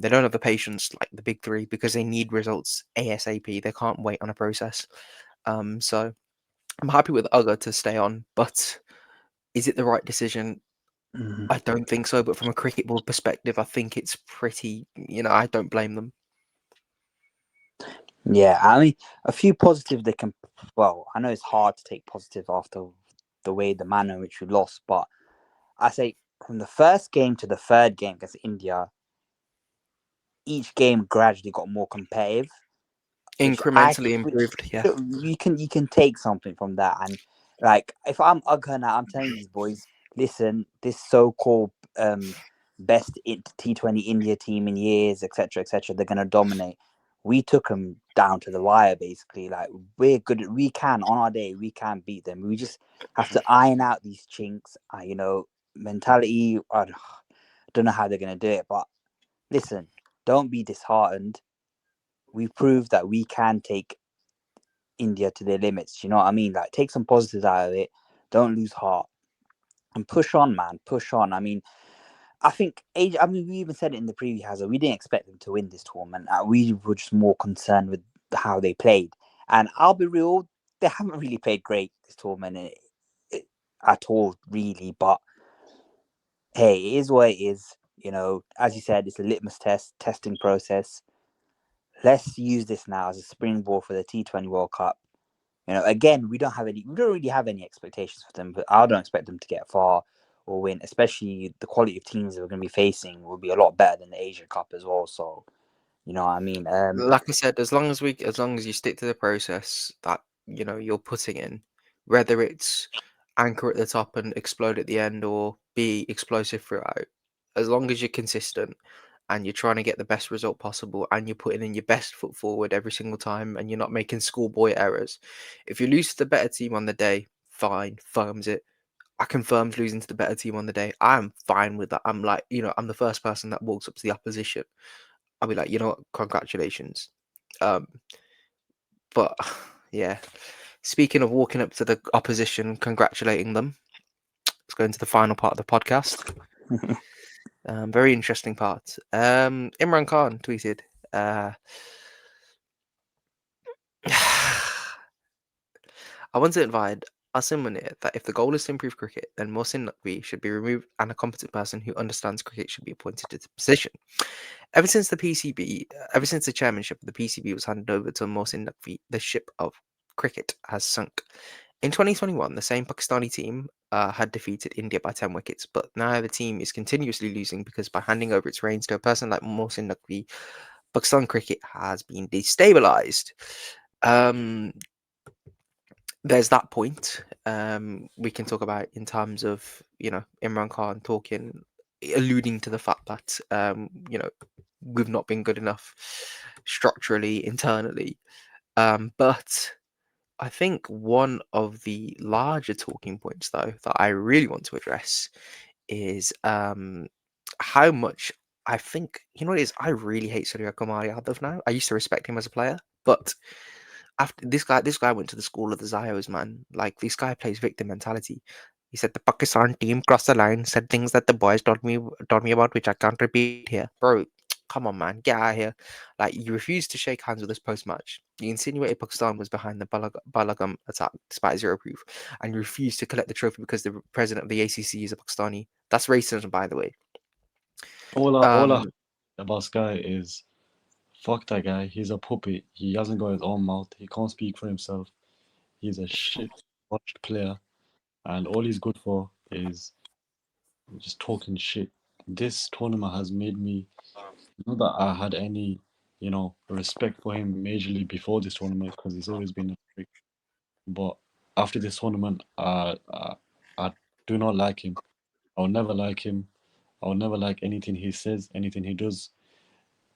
They don't have the patience like the big three because they need results ASAP. They can't wait on a process. So I'm happy with Agha to stay on, but is it the right decision? Mhm. I don't think so, but from a cricket board perspective, I think it's pretty. I don't blame them. Yeah, I mean, a few positives they can. Well, I know it's hard to take positive after the manner in which we lost, but I say from the first game to the third game against India, each game gradually got more competitive, which Incrementally improved, yeah. you can take something from that. And like if I'm Agha now, I'm telling these boys, listen, this so-called best T20 India team in years, etc., they're gonna dominate. We took them down to the wire, basically. Like we're good. We can on our day, we can beat them. We just have to iron out these chinks. Mentality. I don't know how they're gonna do it, but listen, don't be disheartened. We proved that we can take India to their limits. You know what I mean? Like, take some positives out of it. Don't lose heart and push on, man. Push on. I mean, we even said it in the preview, Hazza. We didn't expect them to win this tournament. We were just more concerned with how they played. And I'll be real, they haven't really played great this tournament. at all, really. But hey, it is what it is. As you said, it's a litmus testing process. Let's use this now as a springboard for the T20 World Cup. Again, we don't really have any expectations for them, but I don't expect them to get far or win, especially the quality of teams that we're going to be facing will be a lot better than the Asia Cup as well. So, you know what I mean? Like I said, as long as you stick to the process that you're putting in, whether it's anchor at the top and explode at the end, or be explosive throughout, as long as you're consistent and you're trying to get the best result possible and you're putting in your best foot forward every single time and you're not making schoolboy errors. If you lose to the better team on the day, fine, firms it. I confirmed losing to the better team on the day. I'm fine with that. I'm like, I'm the first person that walks up to the opposition. I'll be like, you know what, congratulations. Um, but yeah, speaking of walking up to the opposition, congratulating them, let's go into the final part of the podcast. Very interesting part. Imran Khan tweeted, I want to advise Asim Munir that if the goal is to improve cricket, then Mohsin Naqvi should be removed and a competent person who understands cricket should be appointed to the position. Ever since the chairmanship of the PCB was handed over to Mohsin Naqvi, the ship of cricket has sunk. In 2021, the same Pakistani team had defeated India by 10 wickets, but now the team is continuously losing because by handing over its reins to a person like Mohsin Naqvi, Pakistan cricket has been destabilised. There's that point we can talk about in terms of Imran Khan alluding to the fact that we've not been good enough structurally internally, but I think one of the larger talking points though that I really want to address is how much I think what it is. I really hate Surya Kumar Yadav now. I used to respect him as a player, but after this guy went to the school of the Zios, man. Like, this guy plays victim mentality. He said the Pakistan team crossed the line, said things that the boys told me about, which I can't repeat here, bro. Come on, man, get out of here. Like, you refused to shake hands with us post match. You insinuated Pakistan was behind the Balagam attack despite zero proof, and you refused to collect the trophy because the president of the ACC is a Pakistani. That's racism, by the way. All I about Sky is fuck that guy. He's a puppet. He hasn't got his own mouth. He can't speak for himself. He's a shit watched player, and all he's good for is just talking shit. This tournament has made me not that I had any, respect for him majorly before this tournament because he's always been a prick. But after this tournament, I do not like him. I'll never like him. I'll never like anything he says, anything he does.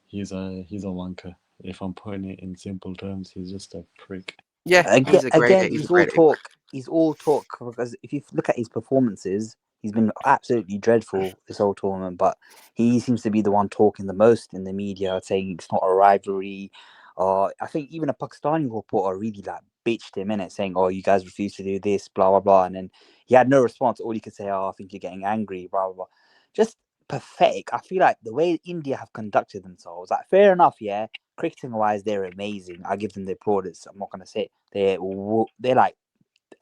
He's a wanker. If I'm putting it in simple terms, he's just a prick. Yeah, Again, he's a grade. again, He's a he's all grade. talk. He's all talk because if you look at his performances, he's been absolutely dreadful this whole tournament. But he seems to be the one talking the most in the media, saying it's not a rivalry. I think even a Pakistani reporter really like bitched him in it, saying, "Oh, you guys refuse to do this, blah blah blah," and then he had no response. All he could say, "Oh, I think you're getting angry, blah blah blah." Just pathetic. I feel like the way India have conducted themselves, like fair enough, yeah. Cricketing wise, they're amazing. I give them the plaudits. I'm not gonna say they're like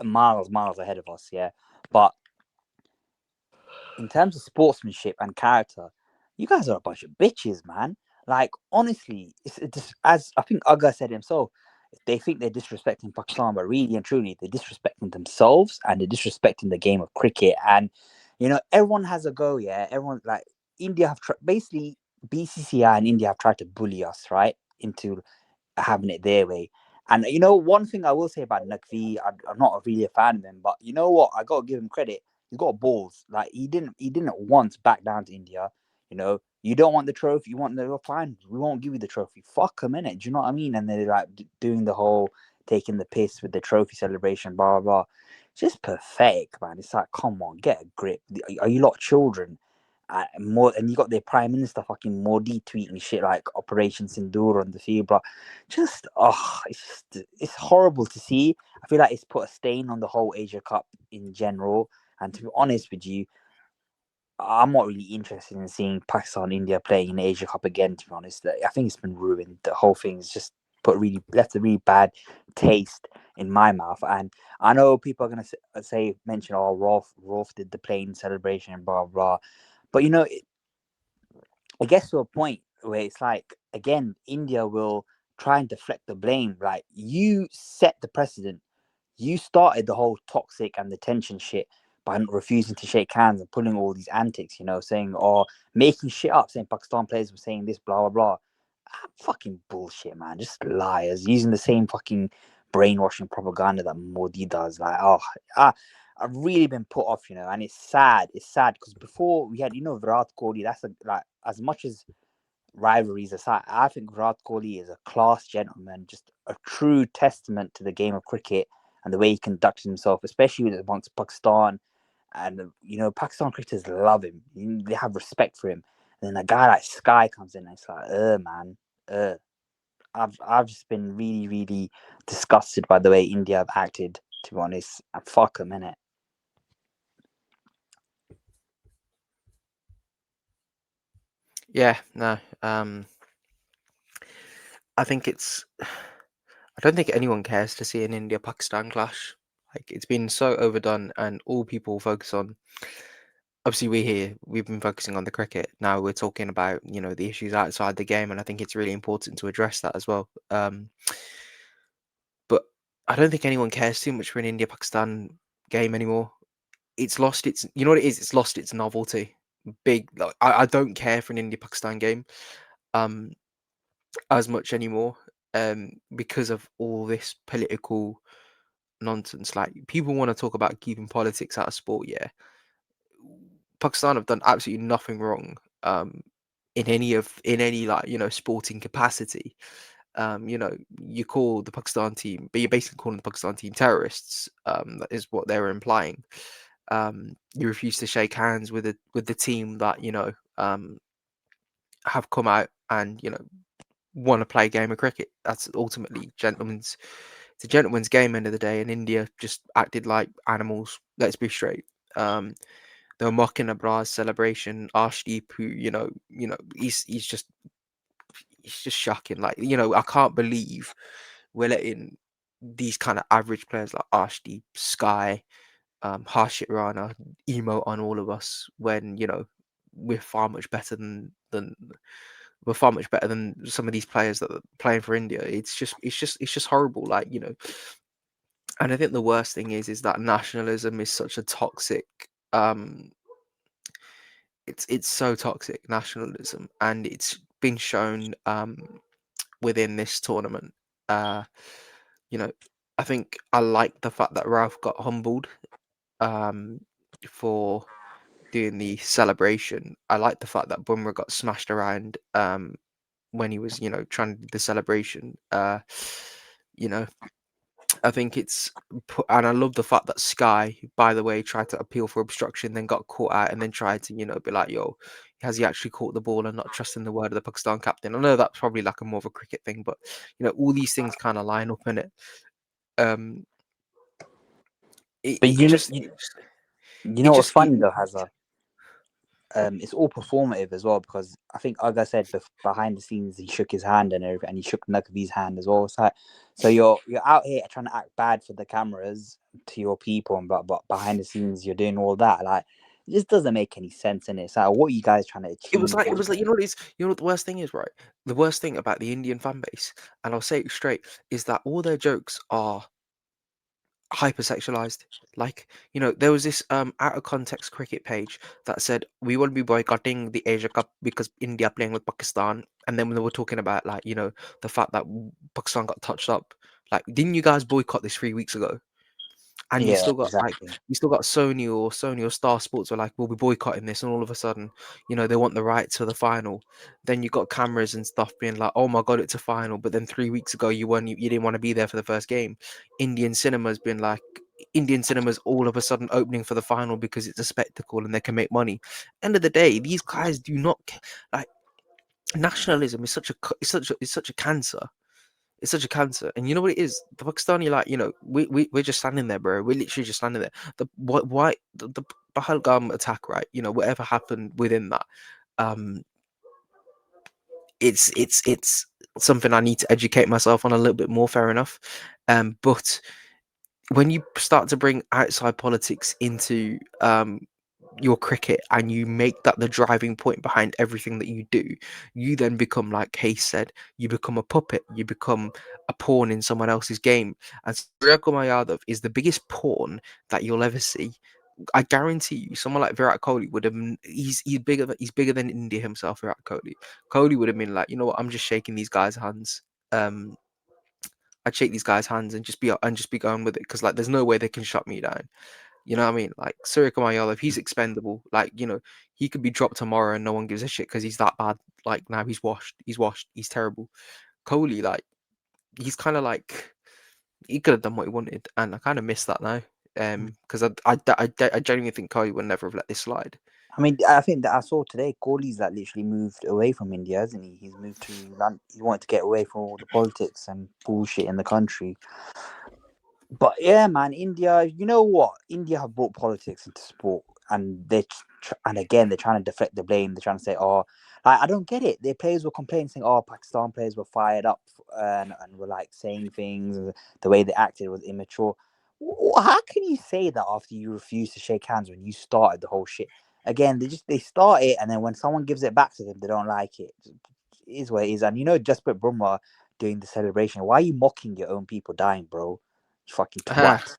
miles ahead of us, yeah. But in terms of sportsmanship and character, you guys are a bunch of bitches, man. Like, honestly, it's just, as I think Agha said himself, they think they're disrespecting Pakistan, but really and truly, they're disrespecting themselves and they're disrespecting the game of cricket. And everyone has a go, yeah. Everyone like India have basically BCCI and India have tried to bully us, right, into having it their way. And one thing I will say about Nakvi, I'm not really a fan of him, but you know what? I gotta give him credit. He's got balls. Like he didn't once back down to India. You don't want the trophy. You want the fine. We won't give you the trophy. Fuck a minute. Do you know what I mean? And they're like doing the whole taking the piss with the trophy celebration, blah blah blah. Just pathetic, man. It's like, come on, get a grip. Are you lot children? And you got their prime minister fucking Modi tweeting shit like Operation Sindoor on the field, but it's horrible to see. I feel like it's put a stain on the whole Asia Cup in general. And to be honest with you, I'm not really interested in seeing Pakistan India playing in the Asia Cup again. To be honest, I think it's been ruined. The whole thing is just left a really bad taste in my mouth. And I know people are gonna mention, oh, Rauf did the plane celebration and blah blah. But it gets to a point where it's like, again, India will try and deflect the blame. Like, you set the precedent. You started the whole toxic and the tension shit by refusing to shake hands and pulling all these antics, saying, or making shit up, saying Pakistan players were saying this, blah, blah, blah. Fucking bullshit, man. Just liars using the same fucking brainwashing propaganda that Modi does. Like, I've really been put off, and it's sad. It's sad because before we had, Virat Kohli. That's like, as much as rivalries aside, I think Virat Kohli is a class gentleman, just a true testament to the game of cricket and the way he conducted himself, especially amongst Pakistan. And Pakistan cricketers love him. They have respect for him. And then a guy like Sky comes in, and it's like, man, I've just been really, really disgusted by the way India have acted. To be honest, and fuck them, innit? Yeah, no. I think I don't think anyone cares to see an India-Pakistan clash. Like, it's been so overdone, and all people focus on. Obviously, we've been focusing on the cricket. Now we're talking about the issues outside the game, and I think it's really important to address that as well. But I don't think anyone cares too much for an India-Pakistan game anymore. It's lost its, what it is. It's lost its novelty. Big. Like, I don't care for an India-Pakistan game. As much anymore, because of all this political nonsense. Like, people want to talk about keeping politics out of sport. Yeah, Pakistan have done absolutely nothing wrong, in any like sporting capacity. You call the Pakistan team, but you're basically calling the Pakistan team terrorists. That is what they're implying. You refuse to shake hands with the team that have come out and want to play a game of cricket. That's ultimately gentlemen's. It's a gentleman's game. End of the day, and India just acted like animals. Let's be straight. They were mocking Abra's celebration. Arshdeep, who he's just shocking. Like, I can't believe we're letting these kind of average players like Arshdeep, Sky, Harshit Rana emote on all of us when we're far much better than we're far much better than some of these players that are playing for India. It's just horrible. Like, and I think the worst thing is that nationalism is such a toxic. It's so toxic, nationalism, and it's been shown within this tournament. Uh, I think I like the fact that Rauf got humbled for doing the celebration. I like the fact that Bumrah got smashed around when he was trying to do the celebration. You know, I think and I love the fact that Sky, by the way, tried to appeal for obstruction, then got caught out, and then tried to be like, yo, has he actually caught the ball and not trusting the word of the Pakistan captain? I know that's probably like a more of a cricket thing, but all these things kind of line up in it. Um, it, But it just you it know what's just funny though, Hazza? It's all performative as well, because I think Agha said behind the scenes he shook his hand and everything, and he shook Naqvi's hand as well. So you're out here trying to act bad for the cameras to your people, but behind the scenes you're doing all that. Like, it just doesn't make any sense in it. It's like, what are you guys trying to achieve? it was like what it is. What the worst thing is, right? The worst thing about the Indian fan base, and I'll say it straight, is that all their jokes are hypersexualized. Like, there was this out of context cricket page that said we will be boycotting the Asia Cup because India playing with Pakistan, and then when they were talking about, like, the fact that Pakistan got touched up, like, didn't you guys boycott this 3 weeks ago? And Yeah, exactly. you still got Sony or Star Sports were like, we'll be boycotting this, and all of a sudden, they want the rights to the final. Then you got cameras and stuff being like, oh my god, it's a final. But then 3 weeks ago, you didn't want to be there for the first game. Indian cinemas been like, Indian cinemas all of a sudden opening for the final because it's a spectacle and they can make money. End of the day, these guys do not like, nationalism is such a cancer. It's such a cancer, and you know what it is. The Pakistani, like, we're just standing there, bro. We're literally just standing there. The Pahalgam attack, right? Whatever happened within that, um, it's something I need to educate myself on a little bit more. Fair enough, but when you start to bring outside politics into your cricket and you make that the driving point behind everything that you do, you then become, like Hase said, you become a puppet, you become a pawn in someone else's game. And Surya Kumar Yadav is the biggest pawn that you'll ever see. I guarantee you, someone like Virat Kohli would have. He's bigger than India himself. Virat Kohli. Kohli would have been like, you know what? I'm just shaking these guys' hands. I'd shake these guys' hands and just be going with it because like there's no way they can shut me down. You know what I mean? Like Surya Kumar Yadav, he's expendable. Like he could be dropped tomorrow and no one gives a shit because he's that bad. Like now he's washed. He's washed. He's terrible. Kohli, like he's kind of like he could have done what he wanted, and I kind of miss that now. Because I genuinely think Kohli would never have let this slide. I mean, I think that I saw today, Kohli's like literally moved away from India, hasn't he? He's moved to London. He wanted to get away from all the politics and bullshit in the country. But yeah, man, India. You know what? India have brought politics into sport, and they're trying to deflect the blame. They're trying to say, "Oh, I don't get it." Their players were complaining, saying, "Oh, Pakistan players were fired up and were like saying things, and the way they acted was immature." How can you say that after you refuse to shake hands when you started the whole shit? Again, they start it, and then when someone gives it back to them, they don't like it. It is what it is. And Jasprit Bumrah doing the celebration. Why are you mocking your own people dying, bro? You fucking twat.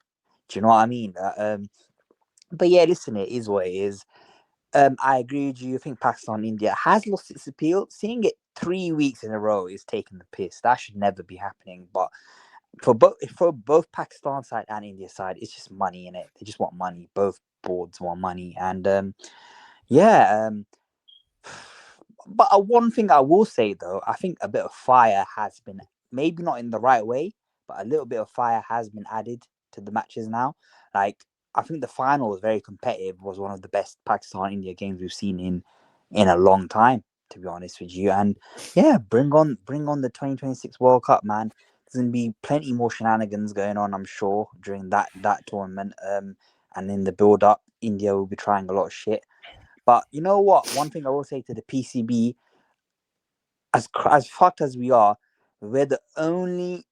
Do you know what I mean? But yeah, listen, it is what it is. I agree with you. I think Pakistan, India has lost its appeal. Seeing it 3 weeks in a row is taking the piss. That should never be happening. But for both Pakistan side and India side, it's just money in it. They just want money. Both boards want money, and yeah. But one thing I will say though, I think a bit of fire has been, maybe not in the right way, but a little bit of fire has been added to the matches now. Like I think the final was very competitive. Was one of the best Pakistan India games we've seen in a long time, to be honest with you. And yeah, bring on the 2026 World Cup, man. There's gonna be plenty more shenanigans going on, I'm sure, during that tournament. And in the build up, India will be trying a lot of shit. But you know what? One thing I will say to the PCB, as fucked as we are, we're the only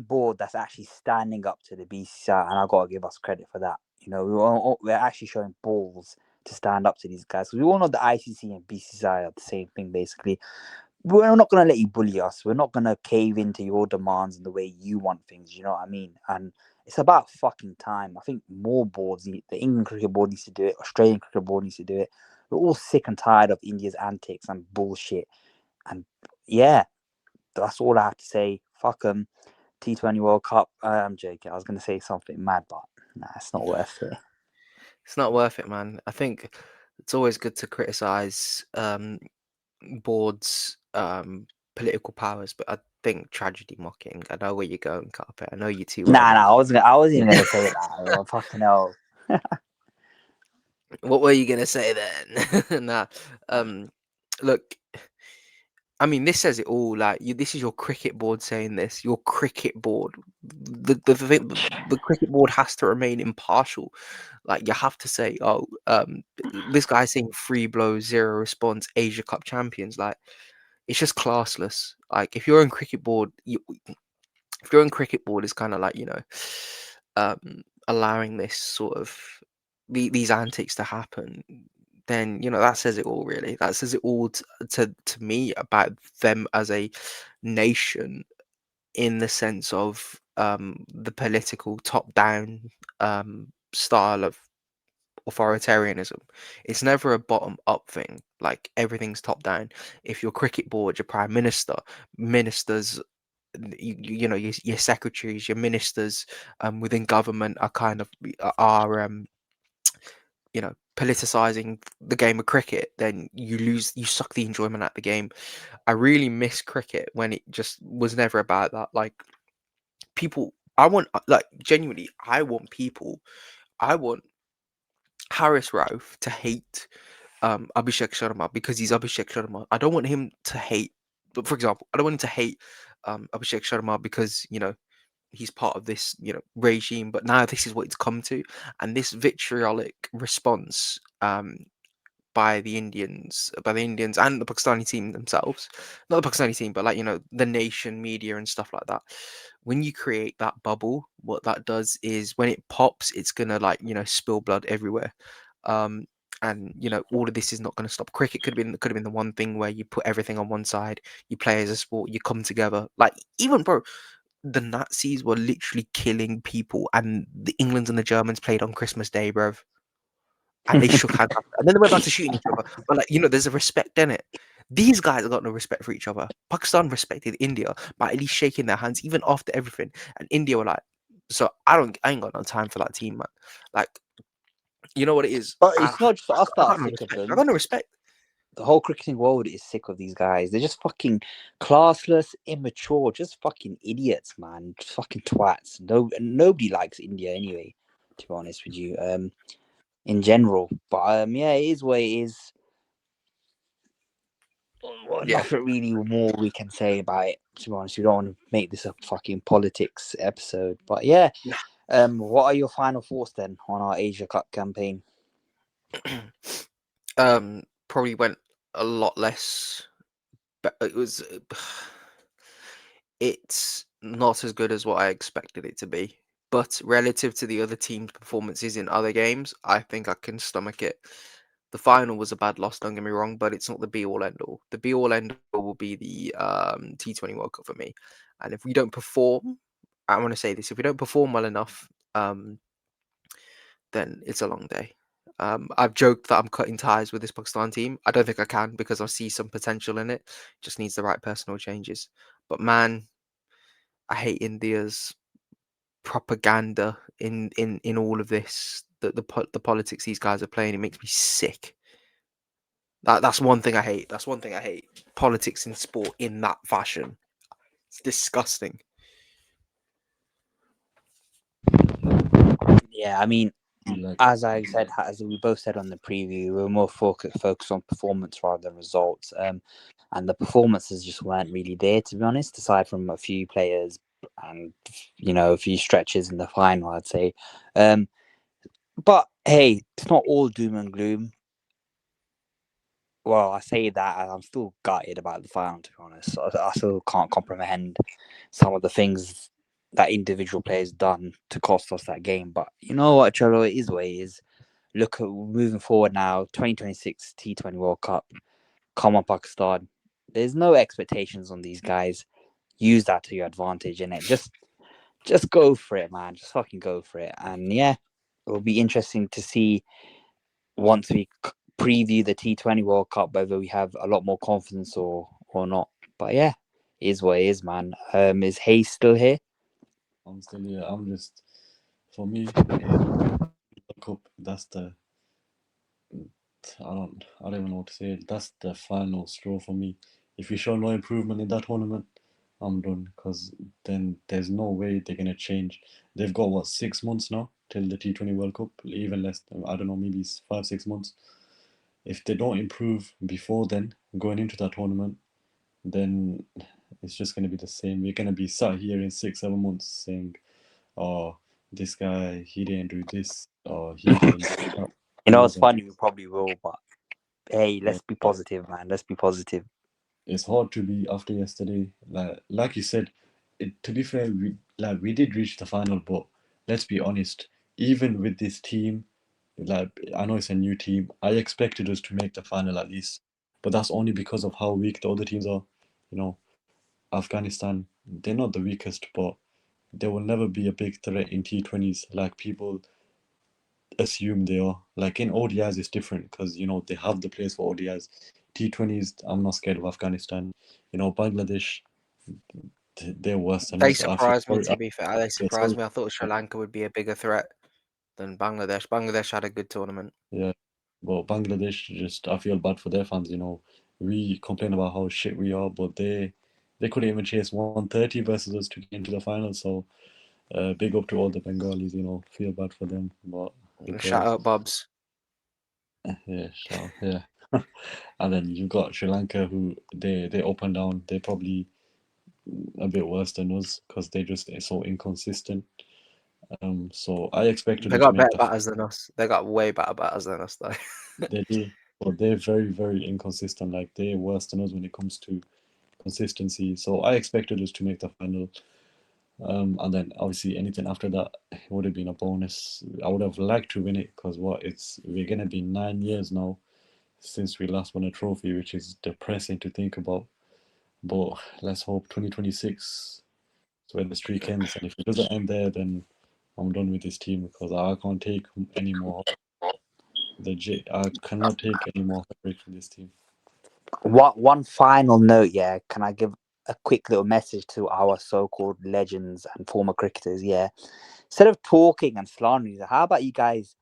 board that's actually standing up to the BCCI, and I gotta give us credit for that. We're actually showing balls to stand up to these guys. We all know the ICC and BCCI are the same thing, basically. We're not gonna let you bully us. We're not gonna cave into your demands and the way you want things. You know what I mean? And it's about fucking time. I think more boards, the England Cricket Board needs to do it. Australian Cricket Board needs to do it. We're all sick and tired of India's antics and bullshit. And yeah, that's all I have to say. Fuck them. T20 World Cup. I'm joking. I was going to say something mad, but nah, it's not worth it. It's not worth it, man. I think it's always good to criticize boards, political powers, but I think tragedy mocking. I know where you're going, Carpe. I know you too well, Nah, man. I wasn't even going to say that. Fucking hell. What were you gonna say then? Nah. Look, I mean, this says it all. Like, this is your cricket board saying this. Your cricket board, the cricket board has to remain impartial. Like, you have to say, oh, this guy's saying three blows, zero response, Asia Cup champions. Like, it's just classless. Like, if your own cricket board, if your own cricket board is kind of like allowing this sort of these antics to happen, then that says it all. Really, that says it all to me about them as a nation, in the sense of the political top down style of authoritarianism. It's never a bottom up thing. Like, everything's top down. If your cricket board, your prime minister, ministers, your secretaries, your ministers within government are kind of are politicizing the game of cricket, then you suck the enjoyment out of the game. I really miss cricket when it just was never about that. Like, people, I want, like, genuinely, I want Harris Rauf to hate Abhishek Sharma because he's Abhishek Sharma. I don't want him to hate, but for example, I don't want him to hate Abhishek Sharma because he's part of this regime, but now this is what it's come to, and this vitriolic response by the Indians and the Pakistani team themselves. Not the Pakistani team, but like, the nation media and stuff like that. When you create that bubble, what that does is when it pops, it's gonna like, spill blood everywhere. And all of this is not going to stop. Cricket could have been the one thing where you put everything on one side, you play as a sport, you come together. Like, even, bro, the Nazis were literally killing people, and the Englands and the Germans played on Christmas Day, bro. And they shook hands after, and then they went back to shooting each other. But like, there's a respect in it. These guys have got no respect for each other. Pakistan respected India by at least shaking their hands, even after everything. And India were like, so I ain't got no time for that team, man. Like, you know what it is? But it's not just us that I are got no sick of respect. I them. got no respect. The whole cricketing world is sick of these guys. They're just fucking classless, immature, just fucking idiots, man. Just fucking twats. Nobody likes India anyway, to be honest with you. In general. But yeah, it is what it is. Yeah. Nothing really more we can say about it, to be honest. We don't want to make this a fucking politics episode. But yeah. What are your final thoughts then on our Asia Cup campaign? Probably went a lot less. But it's not as good as what I expected it to be. But relative to the other team's performances in other games, I think I can stomach it. The final was a bad loss, don't get me wrong, but it's not the be all end all. The be all end all will be the T20 World Cup for me. And if we don't perform, I want to say this: if we don't perform well enough, then it's a long day. I've joked that I'm cutting ties with this Pakistan team. I don't think I can because I see some potential in it. Just needs the right personal changes. But man, I hate India's propaganda in all of this. The politics these guys are playing, it makes me sick. That's one thing I hate. That's one thing I hate. Politics in sport in that fashion. It's disgusting. Yeah, I mean, Like, as I said, as we both said on the preview, we're more focused on performance rather than results. And the performances just weren't really there, to be honest, aside from a few players and a few stretches in the final, I'd say. But hey, it's not all doom and gloom. Well, I say that and I'm still gutted about the final, to be honest. I still can't comprehend some of the things that individual players done to cost us that game. But you know what, Trevor, it is what it is. Look at moving forward now, 2026 T20 World Cup. Come on, Pakistan. There's no expectations on these guys. Use that to your advantage, and just go for it, man. Just fucking go for it. And yeah, it'll be interesting to see once we preview the T20 World Cup whether we have a lot more confidence or not. But yeah, it is what it is, man. Is Hase still here? I'm still here. I'm just, for me, World Cup, that's the, I don't even know what to say. That's the final straw for me. If we show no improvement in that tournament, I'm done. Because then there's no way they're gonna change. They've got what, 6 months now till the T20 World Cup, even less. I don't know, maybe 5, 6 months. If they don't improve before then, going into that tournament, then it's just gonna be the same. We're gonna be sat here in 6, 7 months saying, "Oh, this guy, he didn't do this, or he didn't do that." It's funny, we probably will, but hey, Yeah, let's be positive, man. Let's be positive. it's hard to be after yesterday. Like you said, to be fair, we did reach the final, but let's be honest. Even with this team, like I know it's a new team, I expected us to make the final at least, but that's only because of how weak the other teams are. You know, Afghanistan, they're not the weakest, but they will never be a big threat in T20s like people assume they are. Like in ODIs, it's different because they have the players for ODIs. T20s, I'm not scared of Afghanistan. Bangladesh, they're worse than They us. I feel surprised me, sorry. to be fair. They Yeah, surprised sorry. me. I thought Sri Lanka would be a bigger threat than Bangladesh. Bangladesh had a good tournament. Yeah, but Bangladesh, just I feel bad for their fans. We complain about how shit we are, but they couldn't even chase 130 versus us to get into the final. So big up to all the Bengalis. Feel bad for them, but it Shout goes. out, Bobs. Yeah, sure, yeah. And then you've got Sri Lanka, who they up and down. They're probably a bit worse than us because they just are so inconsistent. So I expected They them to got make better the. batters than us. They got way better batters than us, though. They do, but they're very, very inconsistent. Like they're worse than us when it comes to consistency. So I expected us to make the final. And then obviously anything after that would have been a bonus. I would have liked to win it because we're gonna be 9 years now since we last won a trophy, which is depressing to think about. But let's hope 2026 is where the streak ends. And if it doesn't end there, then I'm done with this team because I can't take any more. I cannot take any more heartbreak from this team. What one final note, yeah? Can I give a quick little message to our so-called legends and former cricketers? Yeah, instead of talking and slandering, how about you guys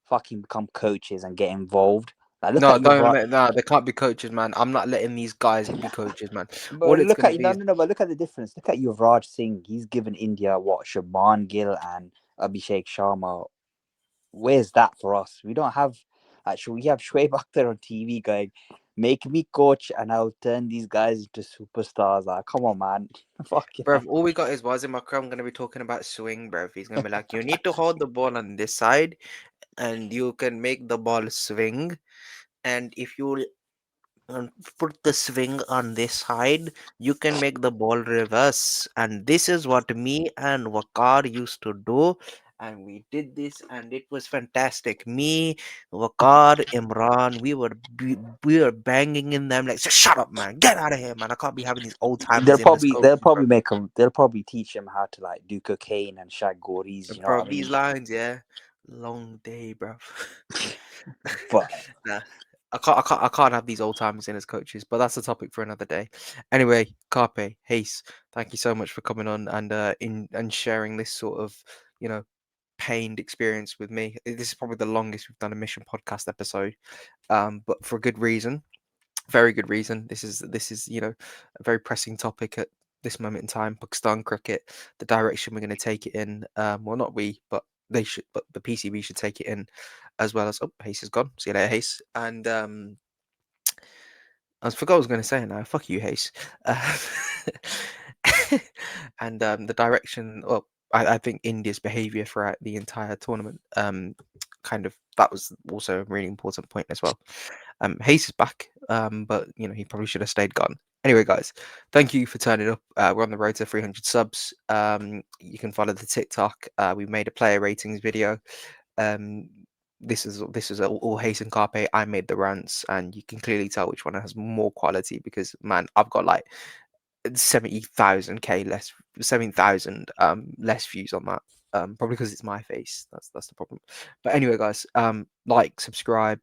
fucking become coaches and get involved? Like, look No, at don't your let, no, they can't be coaches, man. I'm not letting these guys be coaches, man. But All it's look gonna at be no, is, no, no. But look at the difference. Look at Yuvraj Singh. He's given India what Shubman Gill and Abhishek Sharma. Where's that for us? We don't have. Actually, we have Shoaib Akhtar on TV going, "Make me coach, and I'll turn these guys into superstars." Like, come on, man. Fuck yeah. bruv, all we got is Wazim Akram gonna be talking about swing, bruv. He's gonna be like, you need to hold the ball on this side, and you can make the ball swing. And if you put the swing on this side, you can make the ball reverse. And this is what me and Wakar used to do. And we did this, and it was fantastic. Me, Wakar, Imran, we were banging in them like, shut up, man, get out of here, man. I can't be having these old timers in as They'll coaches, bro. probably make them. They'll probably teach them how to like do cocaine and shag gories. You know Bro, what I these mean? lines, yeah, long day, bro. But Nah, I can't have these old timers in as coaches, but that's a topic for another day. Anyway, Carpe, Hase, thank you so much for coming on and sharing this sort of, you know, pained experience with me. This is probably the longest we've done a mission podcast episode, but for a good reason, very good reason. This is a very pressing topic at this moment in time. Pakistan cricket, the direction we're going to take it in. Well, not we, but they should. But the PCB should take it in, as well as. Oh, Hase is gone. See you later, Hase. And I forgot what I was going to say now. Fuck you, Hase. And the direction. Well, I think India's behaviour throughout the entire tournament. Kind of that was also a really important point as well. Hayes is back, but he probably should have stayed gone. Anyway, guys, thank you for turning up. We're on the road to 300 subs. You can follow the TikTok. We made a player ratings video. Um, this is all Hayes and Carpe. I made the rants, and you can clearly tell which one has more quality because man, I've got like 70,000 less, 7,000 less views on that. Probably because it's my face. That's the problem. But anyway, guys, like, subscribe,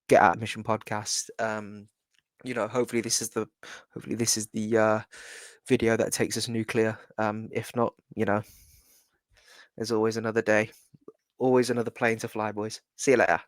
get out Mission Podcast. Hopefully this is the video that takes us nuclear. If not, there's always another day, always another plane to fly, boys. See you later.